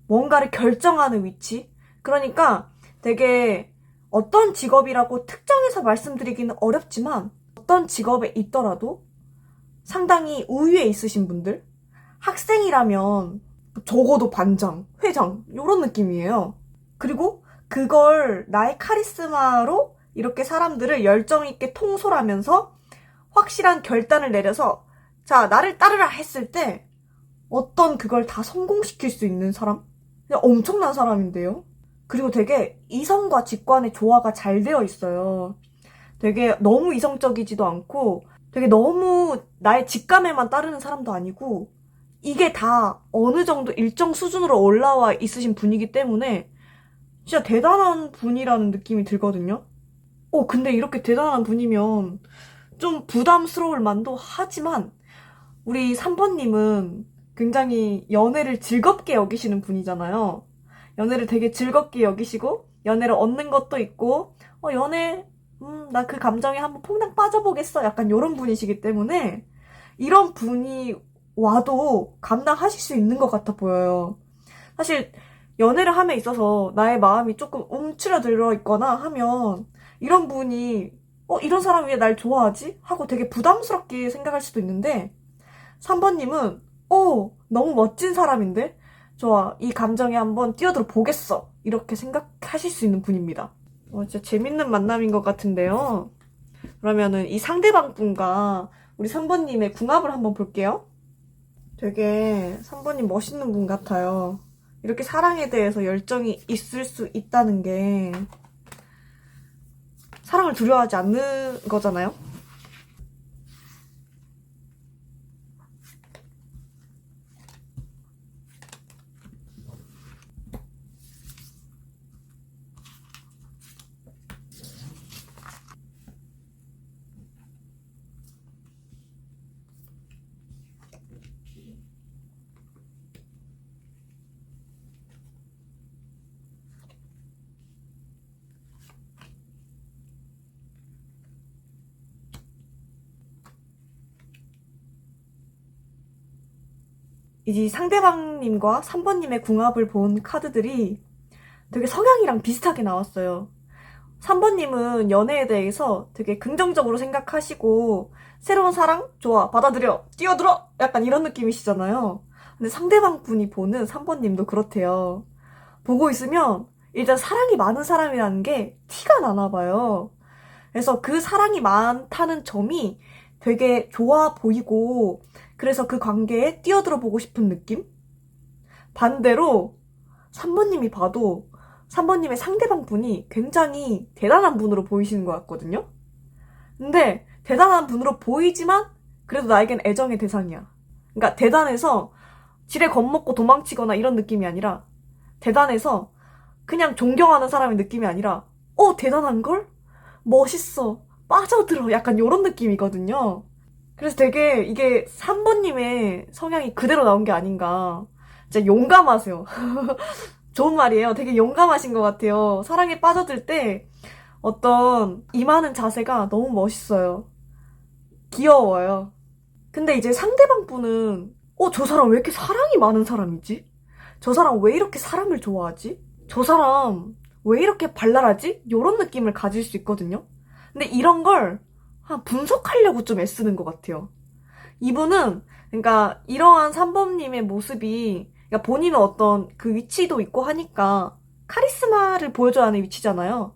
뭔가를 결정하는 위치. 그러니까 되게 어떤 직업이라고 특정해서 말씀드리기는 어렵지만 어떤 직업에 있더라도 상당히 우위에 있으신 분들 학생이라면 적어도 반장, 회장 이런 느낌이에요. 그리고 그걸 나의 카리스마로 이렇게 사람들을 열정 있게 통솔하면서 확실한 결단을 내려서 자, 나를 따르라 했을 때 어떤 그걸 다 성공시킬 수 있는 사람? 그냥 엄청난 사람인데요. 그리고 되게 이성과 직관의 조화가 잘 되어 있어요. 되게 너무 이성적이지도 않고 되게 너무 나의 직감에만 따르는 사람도 아니고 이게 다 어느 정도 일정 수준으로 올라와 있으신 분이기 때문에 진짜 대단한 분이라는 느낌이 들거든요. 근데 이렇게 대단한 분이면 좀 부담스러울 만도 하지만 우리 3번님은 굉장히 연애를 즐겁게 여기시는 분이잖아요. 연애를 되게 즐겁게 여기시고 연애를 얻는 것도 있고 연애 나 그 감정에 한번 퐁당 빠져보겠어 약간 이런 분이시기 때문에 이런 분이 와도 감당하실 수 있는 것 같아 보여요. 사실 연애를 함에 있어서 나의 마음이 조금 움츠러들어 있거나 하면 이런 분이 이런 사람이 왜 날 좋아하지? 하고 되게 부담스럽게 생각할 수도 있는데 3번님은 너무 멋진 사람인데? 좋아, 이 감정에 한번 뛰어들어 보겠어. 이렇게 생각하실 수 있는 분입니다. 진짜 재밌는 만남인 것 같은데요. 그러면은 이 상대방 분과 우리 3번님의 궁합을 한번 볼게요. 되게 3번님 멋있는 분 같아요. 이렇게 사랑에 대해서 열정이 있을 수 있다는 게 사랑을 두려워하지 않는 거잖아요. 이제 상대방님과 3번님의 궁합을 본 카드들이 되게 성향이랑 비슷하게 나왔어요. 3번님은 연애에 대해서 되게 긍정적으로 생각하시고 새로운 사랑? 좋아, 받아들여, 뛰어들어! 약간 이런 느낌이시잖아요. 근데 상대방 분이 보는 3번님도 그렇대요. 보고 있으면 일단 사랑이 많은 사람이라는 게 티가 나나 봐요. 그래서 그 사랑이 많다는 점이 되게 좋아 보이고 그래서 그 관계에 뛰어들어 보고 싶은 느낌? 반대로 3번님이 봐도 3번님의 상대방 분이 굉장히 대단한 분으로 보이시는 것 같거든요? 근데 대단한 분으로 보이지만 그래도 나에겐 애정의 대상이야. 그러니까 대단해서 지레 겁먹고 도망치거나 이런 느낌이 아니라 대단해서 그냥 존경하는 사람의 느낌이 아니라 대단한걸? 멋있어. 빠져들어. 약간 이런 느낌이거든요. 그래서 되게 이게 3번님의 성향이 그대로 나온 게 아닌가. 진짜 용감하세요. 좋은 말이에요. 되게 용감하신 것 같아요. 사랑에 빠져들 때 어떤 임하는 자세가 너무 멋있어요. 귀여워요. 근데 이제 상대방 분은 저 사람 왜 이렇게 사랑이 많은 사람이지? 저 사람 왜 이렇게 사람을 좋아하지? 저 사람 왜 이렇게 발랄하지? 이런 느낌을 가질 수 있거든요. 근데 이런 걸 분석하려고 좀 애쓰는 것 같아요. 이분은 그러니까 이러한 3번님의 모습이 그러니까 본인은 어떤 그 위치도 있고 하니까 카리스마를 보여줘야 하는 위치잖아요.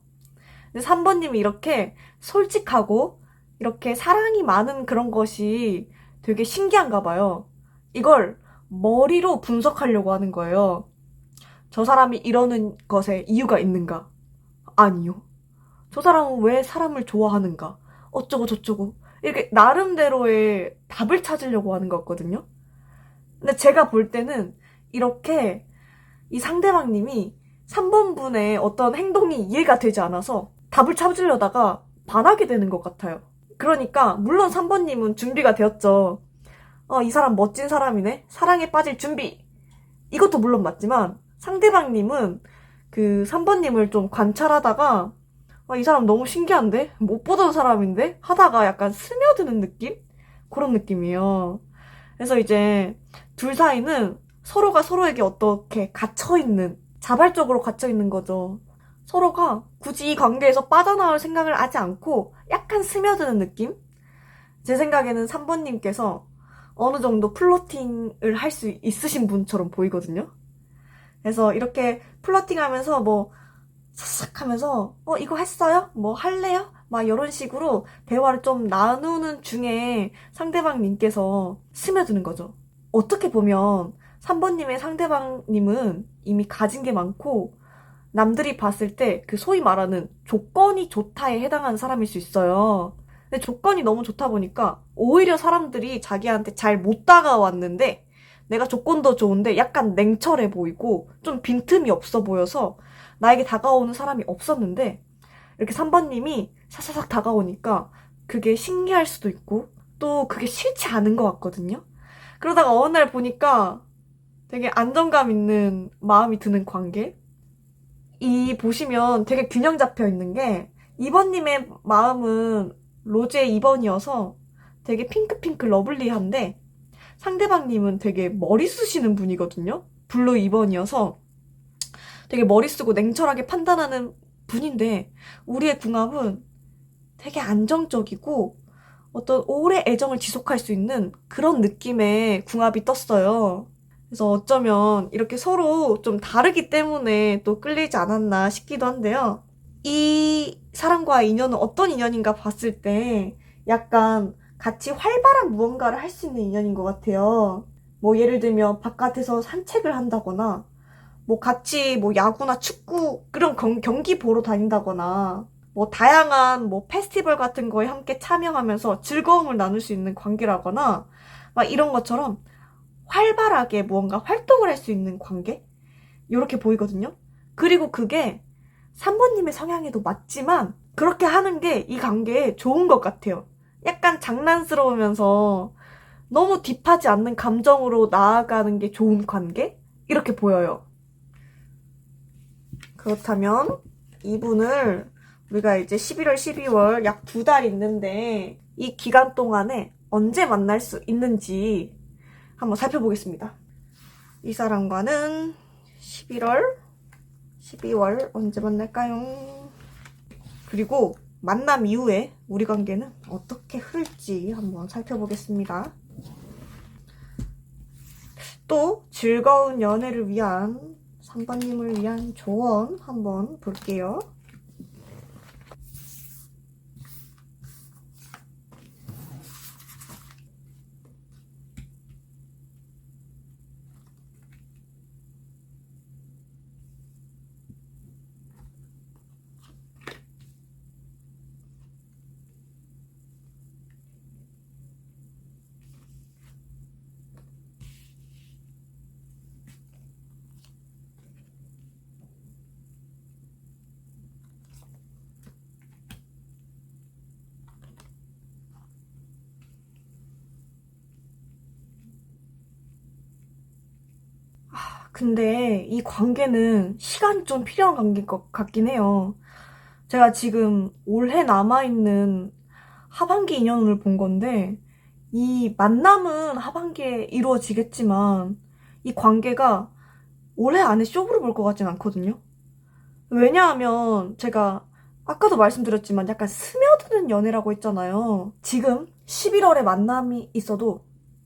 근데 3번님이 이렇게 솔직하고 이렇게 사랑이 많은 그런 것이 되게 신기한가 봐요. 이걸 머리로 분석하려고 하는 거예요. 저 사람이 이러는 것에 이유가 있는가? 아니요. 저 사람은 왜 사람을 좋아하는가? 어쩌고 저쩌고. 이렇게 나름대로의 답을 찾으려고 하는 거거든요. 근데 제가 볼 때는 이렇게 이 상대방님이 3번 분의 어떤 행동이 이해가 되지 않아서 답을 찾으려다가 반하게 되는 것 같아요. 그러니까 물론 3번님은 준비가 되었죠. 이 사람 멋진 사람이네. 사랑에 빠질 준비. 이것도 물론 맞지만 상대방님은 그 3번님을 좀 관찰하다가 이 사람 너무 신기한데? 못 보던 사람인데? 하다가 약간 스며드는 느낌? 그런 느낌이에요. 그래서 이제 둘 사이는 서로가 서로에게 어떻게 갇혀있는, 자발적으로 갇혀있는 거죠. 서로가 굳이 이 관계에서 빠져나올 생각을 하지 않고 약간 스며드는 느낌? 제 생각에는 3번님께서 어느 정도 플러팅을 할 수 있으신 분처럼 보이거든요. 그래서 이렇게 플러팅 하면서 뭐 싹싹 하면서 이거 했어요? 뭐 할래요? 막 이런 식으로 대화를 좀 나누는 중에 상대방님께서 스며드는 거죠. 어떻게 보면 3번님의 상대방님은 이미 가진 게 많고 남들이 봤을 때 그 소위 말하는 조건이 좋다에 해당하는 사람일 수 있어요. 근데 조건이 너무 좋다 보니까 오히려 사람들이 자기한테 잘 못 다가왔는데 내가 조건도 좋은데 약간 냉철해 보이고 좀 빈틈이 없어 보여서 나에게 다가오는 사람이 없었는데 이렇게 3번님이 사사삭 다가오니까 그게 신기할 수도 있고 또 그게 싫지 않은 것 같거든요. 그러다가 어느 날 보니까 되게 안정감 있는 마음이 드는 관계? 이 보시면 되게 균형 잡혀 있는 게 2번님의 마음은 로제 2번이어서 되게 핑크핑크 러블리한데 상대방님은 되게 머리 쓰시는 분이거든요. 블루 2번이어서 되게 머리 쓰고 냉철하게 판단하는 분인데 우리의 궁합은 되게 안정적이고 어떤 오래 애정을 지속할 수 있는 그런 느낌의 궁합이 떴어요. 그래서 어쩌면 이렇게 서로 좀 다르기 때문에 또 끌리지 않았나 싶기도 한데요. 이 사람과의 인연은 어떤 인연인가 봤을 때 약간 같이 활발한 무언가를 할 수 있는 인연인 것 같아요. 뭐 예를 들면 바깥에서 산책을 한다거나 뭐 같이 뭐 야구나 축구 그런 경기 보러 다닌다거나 뭐 다양한 뭐 페스티벌 같은 거에 함께 참여하면서 즐거움을 나눌 수 있는 관계라거나 막 이런 것처럼 활발하게 무언가 활동을 할 수 있는 관계? 이렇게 보이거든요. 그리고 그게 3번님의 성향에도 맞지만 그렇게 하는 게 이 관계에 좋은 것 같아요. 약간 장난스러우면서 너무 딥하지 않는 감정으로 나아가는 게 좋은 관계? 이렇게 보여요. 그렇다면 이분을 우리가 이제 11월, 12월 약 2달 있는데 이 기간 동안에 언제 만날 수 있는지 한번 살펴보겠습니다. 이 사람과는 11월, 12월 언제 만날까요? 그리고 만남 이후에 우리 관계는 어떻게 흐를지 한번 살펴보겠습니다. 또 즐거운 연애를 위한 3번님을 위한 조언 한번 볼게요. 근데 이 관계는 시간이 좀 필요한 관계인 것 같긴 해요. 제가 지금 올해 남아있는 하반기 인연을 본 건데 이 만남은 하반기에 이루어지겠지만 이 관계가 올해 안에 쇼부를 볼 것 같진 않거든요. 왜냐하면 제가 아까도 말씀드렸지만 약간 스며드는 연애라고 했잖아요. 지금 11월에 만남이 있어도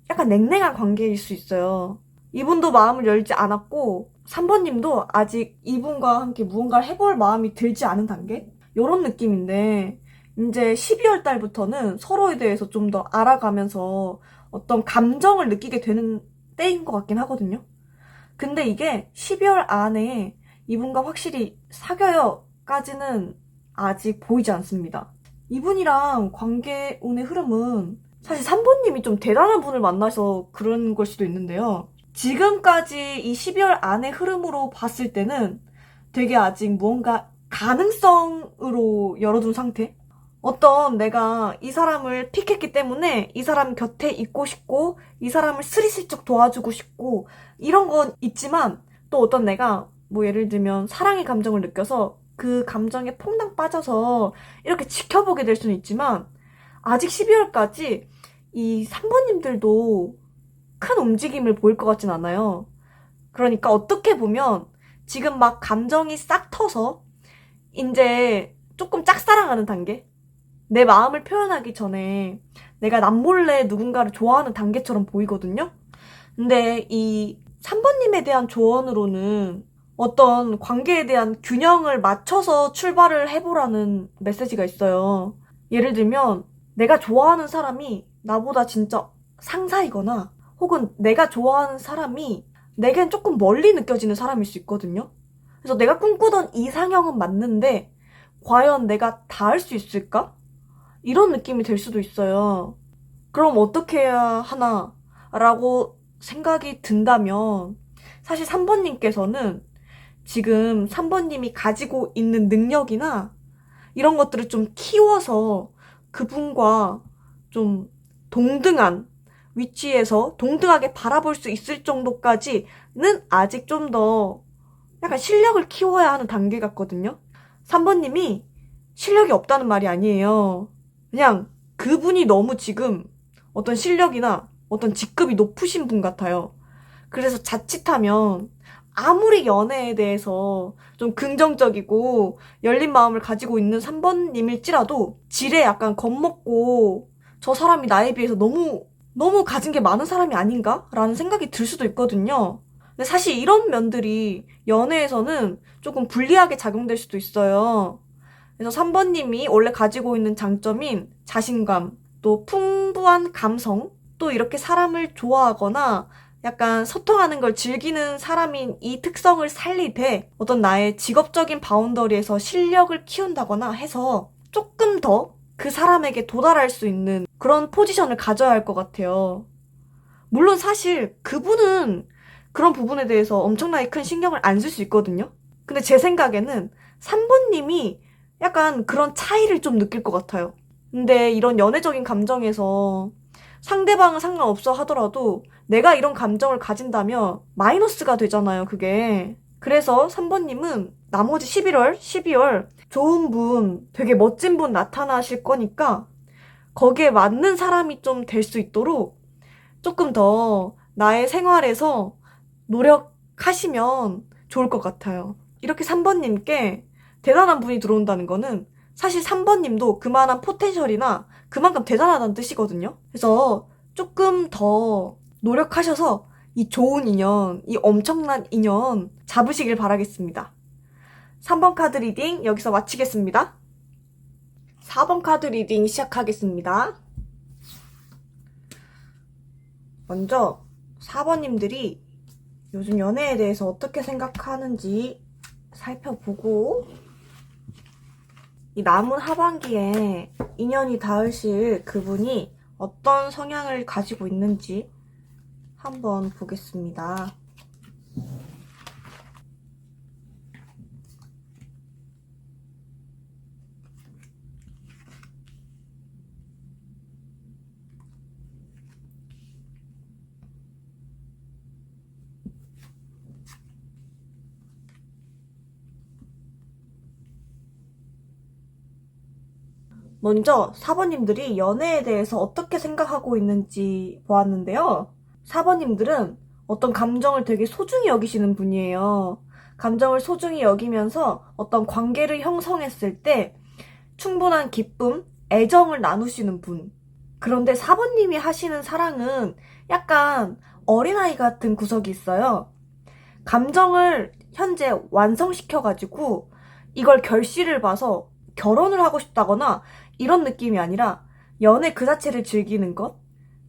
약간 냉랭한 관계일 수 있어요. 이분도 마음을 열지 않았고 3번님도 아직 이분과 함께 무언가를 해볼 마음이 들지 않은 단계? 이런 느낌인데 이제 12월 달부터는 서로에 대해서 좀 더 알아가면서 어떤 감정을 느끼게 되는 때인 것 같긴 하거든요. 근데 이게 12월 안에 이분과 확실히 사겨요까지는 아직 보이지 않습니다. 이분이랑 관계 운의 흐름은 사실 3번님이 좀 대단한 분을 만나서 그런 걸 수도 있는데요. 지금까지 이 12월 안의 흐름으로 봤을 때는 되게 아직 무언가 가능성으로 열어둔 상태? 어떤 내가 이 사람을 픽했기 때문에 이 사람 곁에 있고 싶고 이 사람을 스리슬쩍 도와주고 싶고 이런 건 있지만 또 어떤 내가 뭐 예를 들면 사랑의 감정을 느껴서 그 감정에 퐁당 빠져서 이렇게 지켜보게 될 수는 있지만 아직 12월까지 이 3번님들도 큰 움직임을 보일 것 같진 않아요. 그러니까 어떻게 보면 지금 막 감정이 싹 터서 이제 조금 짝사랑하는 단계? 내 마음을 표현하기 전에 내가 남몰래 누군가를 좋아하는 단계처럼 보이거든요? 근데 이 3번님에 대한 조언으로는 어떤 관계에 대한 균형을 맞춰서 출발을 해보라는 메시지가 있어요. 예를 들면 내가 좋아하는 사람이 나보다 진짜 상사이거나 혹은 내가 좋아하는 사람이 내겐 조금 멀리 느껴지는 사람일 수 있거든요. 그래서 내가 꿈꾸던 이상형은 맞는데 과연 내가 닿을 수 있을까? 이런 느낌이 들 수도 있어요. 그럼 어떻게 해야 하나? 라고 생각이 든다면 사실 3번님께서는 지금 3번님이 가지고 있는 능력이나 이런 것들을 좀 키워서 그분과 좀 동등한 위치에서 동등하게 바라볼 수 있을 정도까지는 아직 좀 더 약간 실력을 키워야 하는 단계 같거든요. 3번님이 실력이 없다는 말이 아니에요. 그냥 그분이 너무 지금 어떤 실력이나 어떤 직급이 높으신 분 같아요. 그래서 자칫하면 아무리 연애에 대해서 좀 긍정적이고 열린 마음을 가지고 있는 3번님일지라도 질에 약간 겁먹고 저 사람이 나에 비해서 너무 가진 게 많은 사람이 아닌가? 라는 생각이 들 수도 있거든요. 근데 사실 이런 면들이 연애에서는 조금 불리하게 작용될 수도 있어요. 그래서 3번님이 원래 가지고 있는 장점인 자신감, 또 풍부한 감성, 또 이렇게 사람을 좋아하거나 약간 소통하는 걸 즐기는 사람인 이 특성을 살리되 어떤 나의 직업적인 바운더리에서 실력을 키운다거나 해서 조금 더 그 사람에게 도달할 수 있는 그런 포지션을 가져야 할 것 같아요. 물론 사실 그분은 그런 부분에 대해서 엄청나게 큰 신경을 안 쓸 수 있거든요. 근데 제 생각에는 3번님이 약간 그런 차이를 좀 느낄 것 같아요. 근데 이런 연애적인 감정에서 상대방은 상관없어 하더라도 내가 이런 감정을 가진다면 마이너스가 되잖아요, 그게. 그래서 3번님은 나머지 11월, 12월 좋은 분, 되게 멋진 분 나타나실 거니까 거기에 맞는 사람이 좀 될 수 있도록 조금 더 나의 생활에서 노력하시면 좋을 것 같아요. 이렇게 3번님께 대단한 분이 들어온다는 거는 사실 3번님도 그만한 포텐셜이나 그만큼 대단하다는 뜻이거든요. 그래서 조금 더 노력하셔서 이 좋은 인연, 이 엄청난 인연 잡으시길 바라겠습니다. 3번 카드 리딩 여기서 마치겠습니다. 4번 카드 리딩 시작하겠습니다. 먼저 4번님들이 요즘 연애에 대해서 어떻게 생각하는지 살펴보고 이 남은 하반기에 인연이 닿으실 그분이 어떤 성향을 가지고 있는지 한번 보겠습니다. 먼저 4번님들이 연애에 대해서 어떻게 생각하고 있는지 보았는데요. 4번님들은 어떤 감정을 되게 소중히 여기시는 분이에요. 감정을 소중히 여기면서 어떤 관계를 형성했을 때 충분한 기쁨, 애정을 나누시는 분. 그런데 4번님이 하시는 사랑은 약간 어린아이 같은 구석이 있어요. 감정을 현재 완성시켜가지고 이걸 결실을 봐서 결혼을 하고 싶다거나 이런 느낌이 아니라 연애 그 자체를 즐기는 것,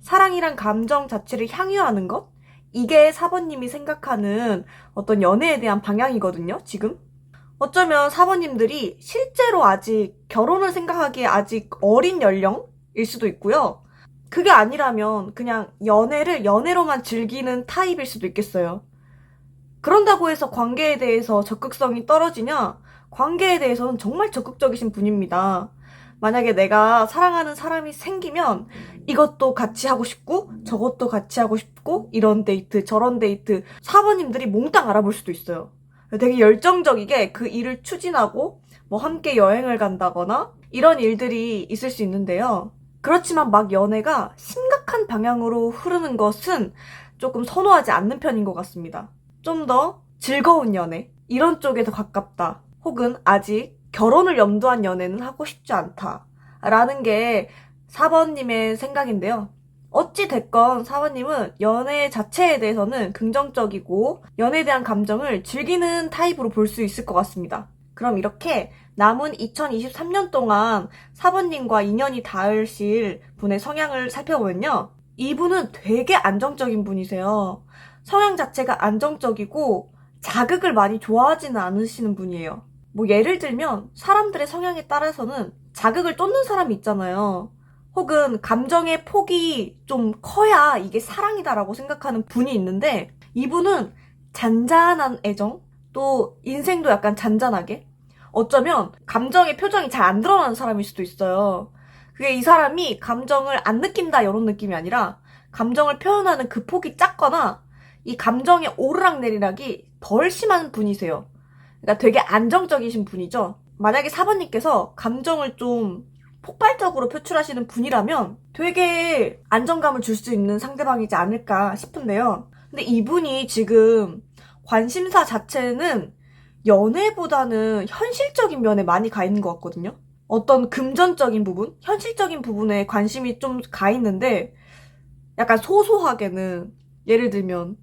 사랑이란 감정 자체를 향유하는 것, 이게 4번님이 생각하는 어떤 연애에 대한 방향이거든요, 지금. 어쩌면 4번님들이 실제로 아직 결혼을 생각하기에 아직 어린 연령일 수도 있고요. 그게 아니라면 그냥 연애를 연애로만 즐기는 타입일 수도 있겠어요. 그런다고 해서 관계에 대해서 적극성이 떨어지냐? 관계에 대해서는 정말 적극적이신 분입니다. 만약에 내가 사랑하는 사람이 생기면 이것도 같이 하고 싶고 저것도 같이 하고 싶고 이런 데이트 저런 데이트 4번님들이 몽땅 알아볼 수도 있어요. 되게 열정적이게 그 일을 추진하고 뭐 함께 여행을 간다거나 이런 일들이 있을 수 있는데요. 그렇지만 막 연애가 심각한 방향으로 흐르는 것은 조금 선호하지 않는 편인 것 같습니다. 좀 더 즐거운 연애 이런 쪽에 더 가깝다. 혹은 아직 결혼을 염두한 연애는 하고 싶지 않다. 라는 게 4번님의 생각인데요. 어찌 됐건 4번님은 연애 자체에 대해서는 긍정적이고 연애에 대한 감정을 즐기는 타입으로 볼 수 있을 것 같습니다. 그럼 이렇게 남은 2023년 동안 4번님과 인연이 닿으실 분의 성향을 살펴보면요. 이분은 되게 안정적인 분이세요. 성향 자체가 안정적이고 자극을 많이 좋아하지는 않으시는 분이에요. 뭐 예를 들면 사람들의 성향에 따라서는 자극을 쫓는 사람이 있잖아요. 혹은 감정의 폭이 좀 커야 이게 사랑이다라고 생각하는 분이 있는데 이분은 잔잔한 애정, 또 인생도 약간 잔잔하게 어쩌면 감정의 표정이 잘 안 드러나는 사람일 수도 있어요. 그게 이 사람이 감정을 안 느낀다 이런 느낌이 아니라 감정을 표현하는 그 폭이 작거나 이 감정의 오르락내리락이 덜 심한 분이세요. 그러니까 되게 안정적이신 분이죠. 만약에 4번님께서 감정을 좀 폭발적으로 표출하시는 분이라면 되게 안정감을 줄 수 있는 상대방이지 않을까 싶은데요. 근데 이분이 지금 관심사 자체는 연애보다는 현실적인 면에 많이 가 있는 것 같거든요. 어떤 금전적인 부분, 현실적인 부분에 관심이 좀 가 있는데 약간 소소하게는 예를 들면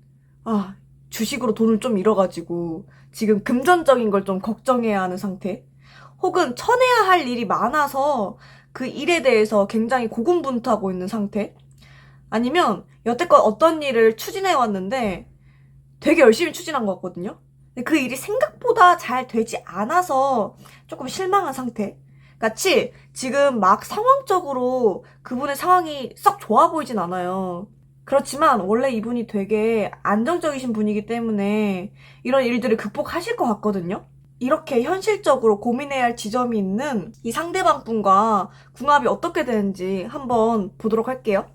주식으로 돈을 좀 잃어가지고 지금 금전적인 걸 좀 걱정해야 하는 상태. 혹은 쳐내야 할 일이 많아서 그 일에 대해서 굉장히 고군분투하고 있는 상태? 아니면 여태껏 어떤 일을 추진해 왔는데 되게 열심히 추진한 것 같거든요. 근데 그 일이 생각보다 잘 되지 않아서 조금 실망한 상태. 같이 지금 막 상황적으로 그분의 상황이 썩 좋아 보이진 않아요. 그렇지만 원래 이분이 되게 안정적이신 분이기 때문에 이런 일들을 극복하실 것 같거든요. 이렇게 현실적으로 고민해야 할 지점이 있는 이 상대방 분과 궁합이 어떻게 되는지 한번 보도록 할게요.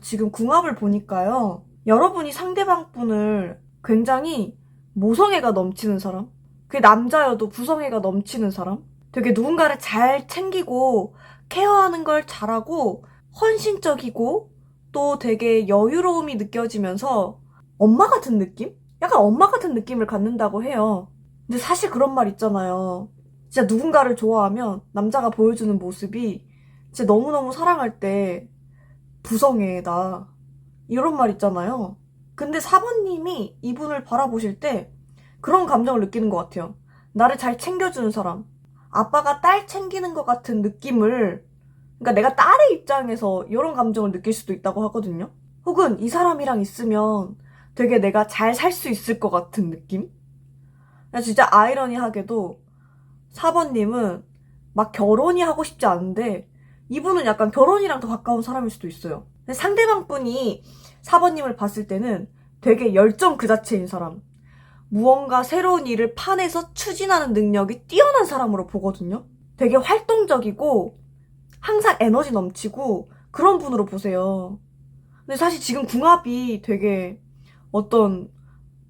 지금 궁합을 보니까요. 여러분이 상대방 분을 굉장히 모성애가 넘치는 사람? 그게 남자여도 부성애가 넘치는 사람? 되게 누군가를 잘 챙기고 케어하는 걸 잘하고 헌신적이고 또 되게 여유로움이 느껴지면서 엄마 같은 느낌? 약간 엄마 같은 느낌을 갖는다고 해요. 근데 사실 그런 말 있잖아요. 진짜 누군가를 좋아하면 남자가 보여주는 모습이 진짜 너무너무 사랑할 때 부성애다. 이런 말 있잖아요. 근데 사부님이 이분을 바라보실 때 그런 감정을 느끼는 것 같아요. 나를 잘 챙겨주는 사람. 아빠가 딸 챙기는 것 같은 느낌을, 그러니까 내가 딸의 입장에서 이런 감정을 느낄 수도 있다고 하거든요. 혹은 이 사람이랑 있으면 되게 내가 잘 살 수 있을 것 같은 느낌? 진짜 아이러니하게도 4번님은 막 결혼이 하고 싶지 않은데 이분은 약간 결혼이랑 더 가까운 사람일 수도 있어요. 상대방 분이 4번님을 봤을 때는 되게 열정 그 자체인 사람. 무언가 새로운 일을 판에서 추진하는 능력이 뛰어난 사람으로 보거든요. 되게 활동적이고 항상 에너지 넘치고 그런 분으로 보세요. 근데 사실 지금 궁합이 되게 어떤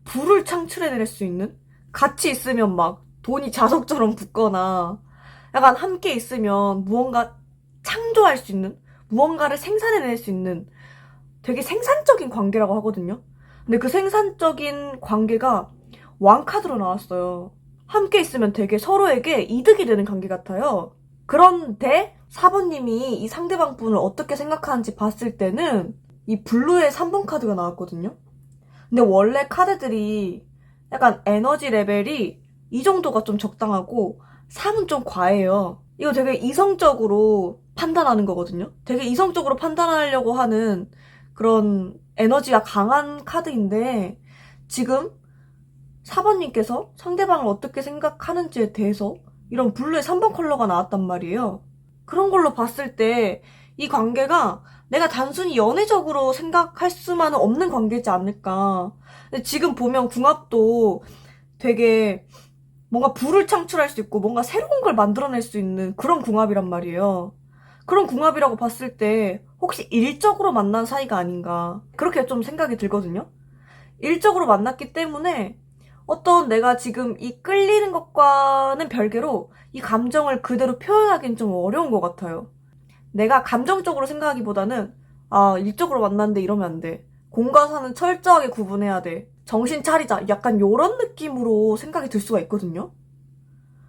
부를 창출해낼 수 있는? 같이 있으면 막 돈이 자석처럼 붙거나 약간 함께 있으면 무언가 창조할 수 있는? 무언가를 생산해낼 수 있는 되게 생산적인 관계라고 하거든요. 근데 그 생산적인 관계가 왕카드로 나왔어요. 함께 있으면 되게 서로에게 이득이 되는 관계 같아요. 그런데 4번님이 이 상대방 분을 어떻게 생각하는지 봤을 때는 이 블루의 3번 카드가 나왔거든요. 근데 원래 카드들이 약간 에너지 레벨이 이 정도가 좀 적당하고 3은 좀 과해요. 이거 되게 이성적으로 판단하는 거거든요. 되게 이성적으로 판단하려고 하는 그런 에너지가 강한 카드인데 지금 4번님께서 상대방을 어떻게 생각하는지에 대해서 이런 블루의 3번 컬러가 나왔단 말이에요. 그런 걸로 봤을 때 이 관계가 내가 단순히 연애적으로 생각할 수만은 없는 관계지 않을까. 근데 지금 보면 궁합도 되게 뭔가 불을 창출할 수 있고 뭔가 새로운 걸 만들어낼 수 있는 그런 궁합이란 말이에요. 그런 궁합이라고 봤을 때 혹시 일적으로 만난 사이가 아닌가 그렇게 좀 생각이 들거든요. 일적으로 만났기 때문에 어떤 내가 지금 이 끌리는 것과는 별개로 이 감정을 그대로 표현하기는 좀 어려운 것 같아요. 내가 감정적으로 생각하기보다는 일적으로 만났는데 이러면 안 돼. 공과 사는 철저하게 구분해야 돼. 정신 차리자. 약간 요런 느낌으로 생각이 들 수가 있거든요.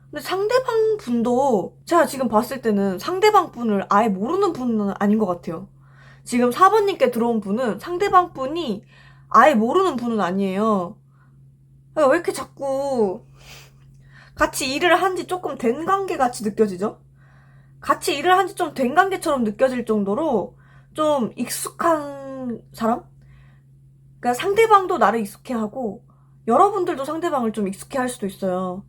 근데 상대방 분도 제가 지금 봤을 때는 상대방 분을 아예 모르는 분은 아닌 것 같아요. 지금 4번님께 들어온 분은 상대방 분이 아예 모르는 분은 아니에요. 왜 이렇게 자꾸 같이 일을 한 지 조금 된 관계 같이 느껴지죠? 같이 일을 한 지 좀 된 관계처럼 느껴질 정도로 좀 익숙한 사람? 그러니까 상대방도 나를 익숙해하고 여러분들도 상대방을 좀 익숙해할 수도 있어요.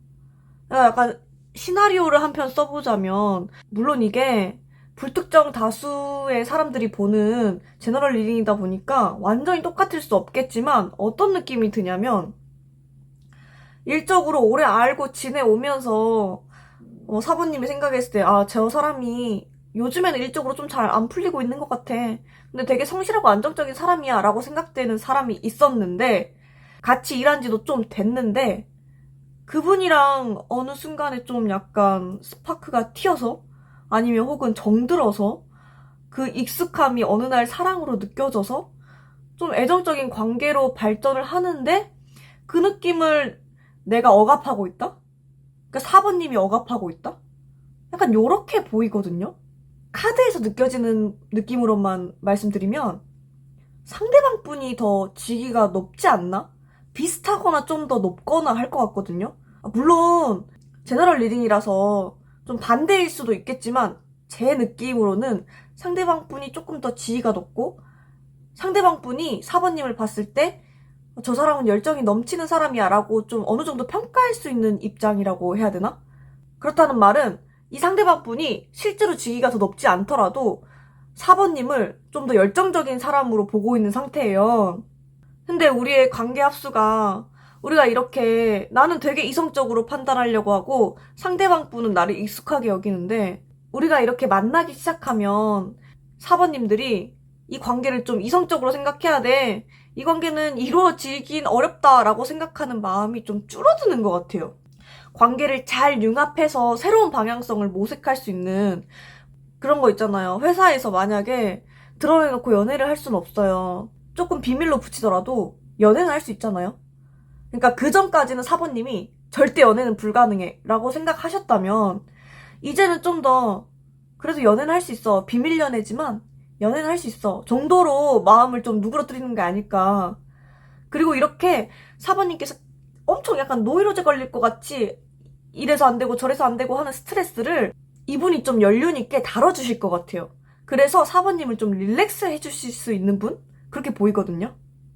그러니까 약간 시나리오를 한 편 써보자면 물론 이게 불특정 다수의 사람들이 보는 제너럴 리딩이다 보니까 완전히 똑같을 수 없겠지만 어떤 느낌이 드냐면 일적으로 오래 알고 지내오면서 사부님이 생각했을 때, 저 사람이 요즘에는 일적으로 좀 잘 안 풀리고 있는 것 같아. 근데 되게 성실하고 안정적인 사람이야 라고 생각되는 사람이 있었는데, 같이 일한 지도 좀 됐는데, 그분이랑 어느 순간에 좀 약간 스파크가 튀어서, 아니면 혹은 정들어서, 그 익숙함이 어느 날 사랑으로 느껴져서, 좀 애정적인 관계로 발전을 하는데, 그 느낌을 내가 억압하고 있다? 그러니까 사부님이 억압하고 있다? 약간 요렇게 보이거든요? 카드에서 느껴지는 느낌으로만 말씀드리면 상대방 분이 더 직위가 높지 않나? 비슷하거나 좀 더 높거나 할 것 같거든요? 물론 제너럴 리딩이라서 좀 반대일 수도 있겠지만 제 느낌으로는 상대방 분이 조금 더 지위가 높고 상대방 분이 사번님을 봤을 때 저 사람은 열정이 넘치는 사람이야 라고 좀 어느 정도 평가할 수 있는 입장이라고 해야 되나? 그렇다는 말은 이 상대방 분이 실제로 직위가 더 높지 않더라도 4번님을 좀 더 열정적인 사람으로 보고 있는 상태예요. 근데 우리의 관계 합수가 우리가 이렇게 나는 되게 이성적으로 판단하려고 하고 상대방 분은 나를 익숙하게 여기는데 우리가 이렇게 만나기 시작하면 4번님들이 이 관계를 좀 이성적으로 생각해야 돼. 이 관계는 이루어지긴 어렵다라고 생각하는 마음이 좀 줄어드는 것 같아요. 관계를 잘 융합해서 새로운 방향성을 모색할 수 있는 그런 거 있잖아요. 회사에서 만약에 드러내놓고 연애를 할 수는 없어요. 조금 비밀로 붙이더라도 연애는 할 수 있잖아요. 그러니까 그 전까지는 사부님이 절대 연애는 불가능해 라고 생각하셨다면 이제는 좀 더 그래도 연애는 할 수 있어. 비밀 연애지만 연애는 할 수 있어. 정도로 마음을 좀 누그러뜨리는 게 아닐까. 그리고 이렇게 사부님께서 엄청 약간 노이로제 걸릴 것 같이 이래서 안 되고 저래서 안 되고 하는 스트레스를 이분이 좀 연륜 있게 다뤄주실 것 같아요. 그래서 사부님을 좀 릴렉스 해주실 수 있는 분? 그렇게 보이거든요.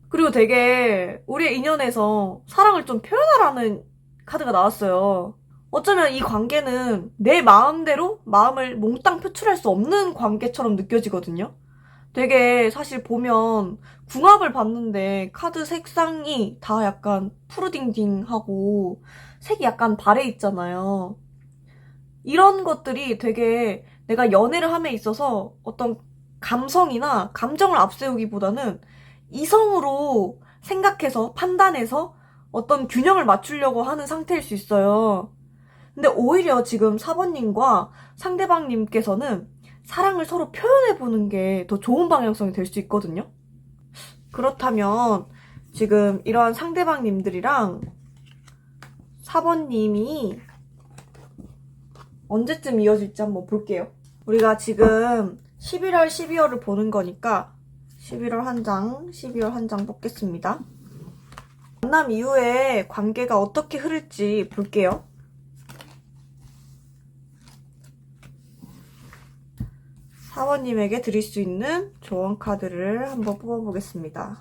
그리고 되게 우리의 인연에서 사랑을 좀 표현하라는 카드가 나왔어요. 어쩌면 이 관계는 내 마음대로 마음을 몽땅 표출할 수 없는 관계처럼 느껴지거든요. 되게 사실 보면 궁합을 봤는데 카드 색상이 다 약간 푸르딩딩하고 색이 약간 발해 있잖아요. 이런 것들이 되게 내가 연애를 함에 있어서 어떤 감성이나 감정을 앞세우기보다는 이성으로 생각해서 판단해서 어떤 균형을 맞추려고 하는 상태일 수 있어요. 근데 오히려 지금 사번님과 상대방님께서는 사랑을 서로 표현해보는 게 더 좋은 방향성이 될 수 있거든요. 그렇다면 지금 이러한 상대방님들이랑 사번님이 언제쯤 이어질지 한번 볼게요. 우리가 지금 11월, 12월을 보는 거니까 11월 한 장, 12월 한 장 뽑겠습니다. 만남 이후에 관계가 어떻게 흐를지 볼게요. 사원님에게 드릴 수 있는 조언 카드를 한번 뽑아보겠습니다.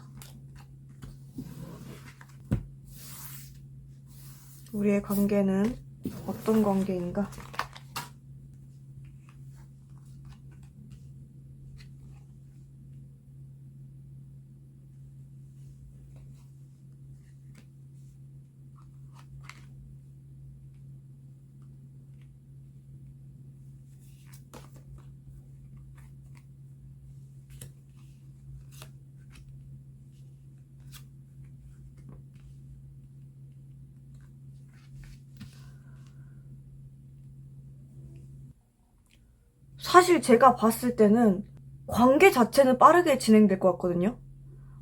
우리의 관계는 어떤 관계인가? 사실 제가 봤을 때는 관계 자체는 빠르게 진행될 것 같거든요.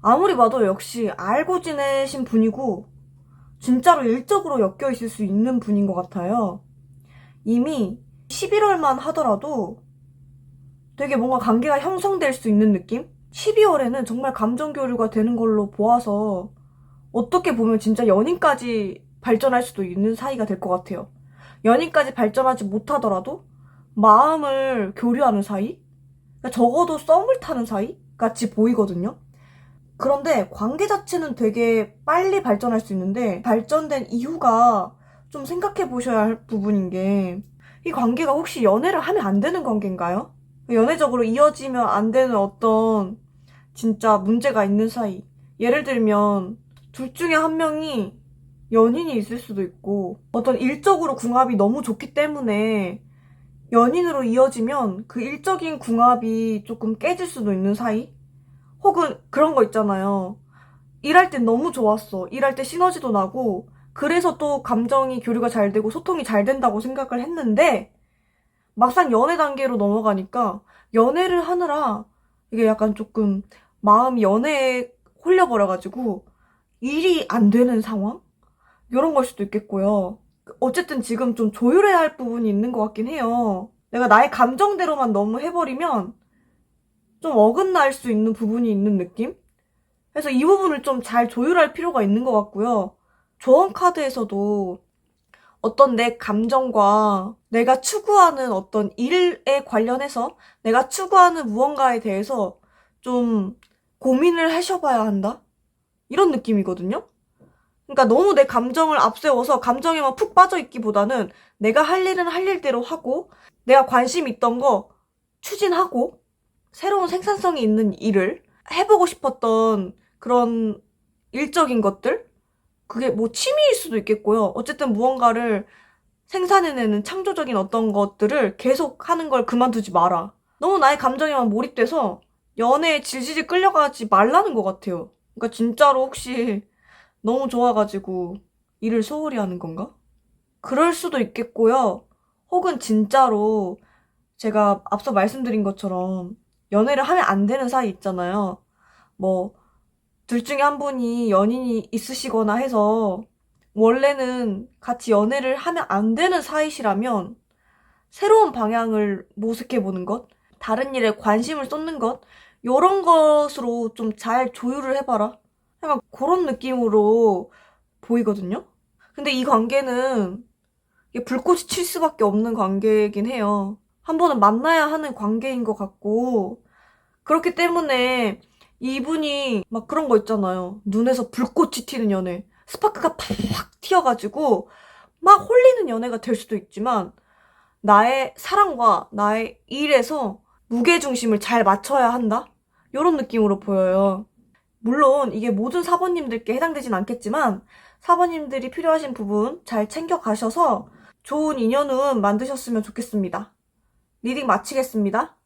아무리 봐도 역시 알고 지내신 분이고 진짜로 일적으로 엮여 있을 수 있는 분인 것 같아요. 이미 11월만 하더라도 되게 뭔가 관계가 형성될 수 있는 느낌? 12월에는 정말 감정 교류가 되는 걸로 보아서 어떻게 보면 진짜 연인까지 발전할 수도 있는 사이가 될 것 같아요. 연인까지 발전하지 못하더라도 마음을 교류하는 사이? 그러니까 적어도 썸을 타는 사이? 같이 보이거든요. 그런데 관계 자체는 되게 빨리 발전할 수 있는데 발전된 이유가 좀 생각해 보셔야 할 부분인 게 이 관계가 혹시 연애를 하면 안 되는 관계인가요? 연애적으로 이어지면 안 되는 어떤 진짜 문제가 있는 사이. 예를 들면 둘 중에 한 명이 연인이 있을 수도 있고, 어떤 일적으로 궁합이 너무 좋기 때문에 연인으로 이어지면 그 일적인 궁합이 조금 깨질 수도 있는 사이? 혹은 그런 거 있잖아요. 일할 땐 너무 좋았어. 일할 때 시너지도 나고, 그래서 또 감정이 교류가 잘 되고 소통이 잘 된다고 생각을 했는데, 막상 연애 단계로 넘어가니까 연애를 하느라 이게 약간 조금 마음이 연애에 홀려버려가지고 일이 안 되는 상황? 이런 걸 수도 있겠고요. 어쨌든 지금 좀 조율해야 할 부분이 있는 것 같긴 해요. 내가 나의 감정대로만 너무 해버리면 좀 어긋날 수 있는 부분이 있는 느낌? 그래서 이 부분을 좀 잘 조율할 필요가 있는 것 같고요. 조언 카드에서도 어떤 내 감정과 내가 추구하는 어떤 일에 관련해서 내가 추구하는 무언가에 대해서 좀 고민을 하셔봐야 한다? 이런 느낌이거든요? 그러니까 너무 내 감정을 앞세워서 감정에만 푹 빠져있기보다는 내가 할 일은 할 일대로 하고 내가 관심 있던 거 추진하고 새로운 생산성이 있는 일을 해보고 싶었던 그런 일적인 것들? 그게 뭐 취미일 수도 있겠고요. 어쨌든 무언가를 생산해내는 창조적인 어떤 것들을 계속 하는 걸 그만두지 마라. 너무 나의 감정에만 몰입돼서 연애에 질질 끌려가지 말라는 것 같아요. 그러니까 진짜로 혹시 너무 좋아가지고 일을 소홀히 하는 건가? 그럴 수도 있겠고요. 혹은 진짜로 제가 앞서 말씀드린 것처럼 연애를 하면 안 되는 사이 있잖아요. 뭐 둘 중에 한 분이 연인이 있으시거나 해서 원래는 같이 연애를 하면 안 되는 사이시라면 새로운 방향을 모색해보는 것, 다른 일에 관심을 쏟는 것, 요런 것으로 좀 잘 조율을 해봐라. 약간 그런 느낌으로 보이거든요? 근데 이 관계는 이게 불꽃이 칠 수밖에 없는 관계이긴 해요. 한 번은 만나야 하는 관계인 것 같고, 그렇기 때문에 이분이 막 그런 거 있잖아요. 눈에서 불꽃이 튀는 연애. 스파크가 팍 튀어가지고 막 홀리는 연애가 될 수도 있지만 나의 사랑과 나의 일에서 무게중심을 잘 맞춰야 한다? 이런 느낌으로 보여요. 물론 이게 모든 사모님들께 해당되진 않겠지만 사모님들이 필요하신 부분 잘 챙겨가셔서 좋은 인연운 만드셨으면 좋겠습니다. 리딩 마치겠습니다.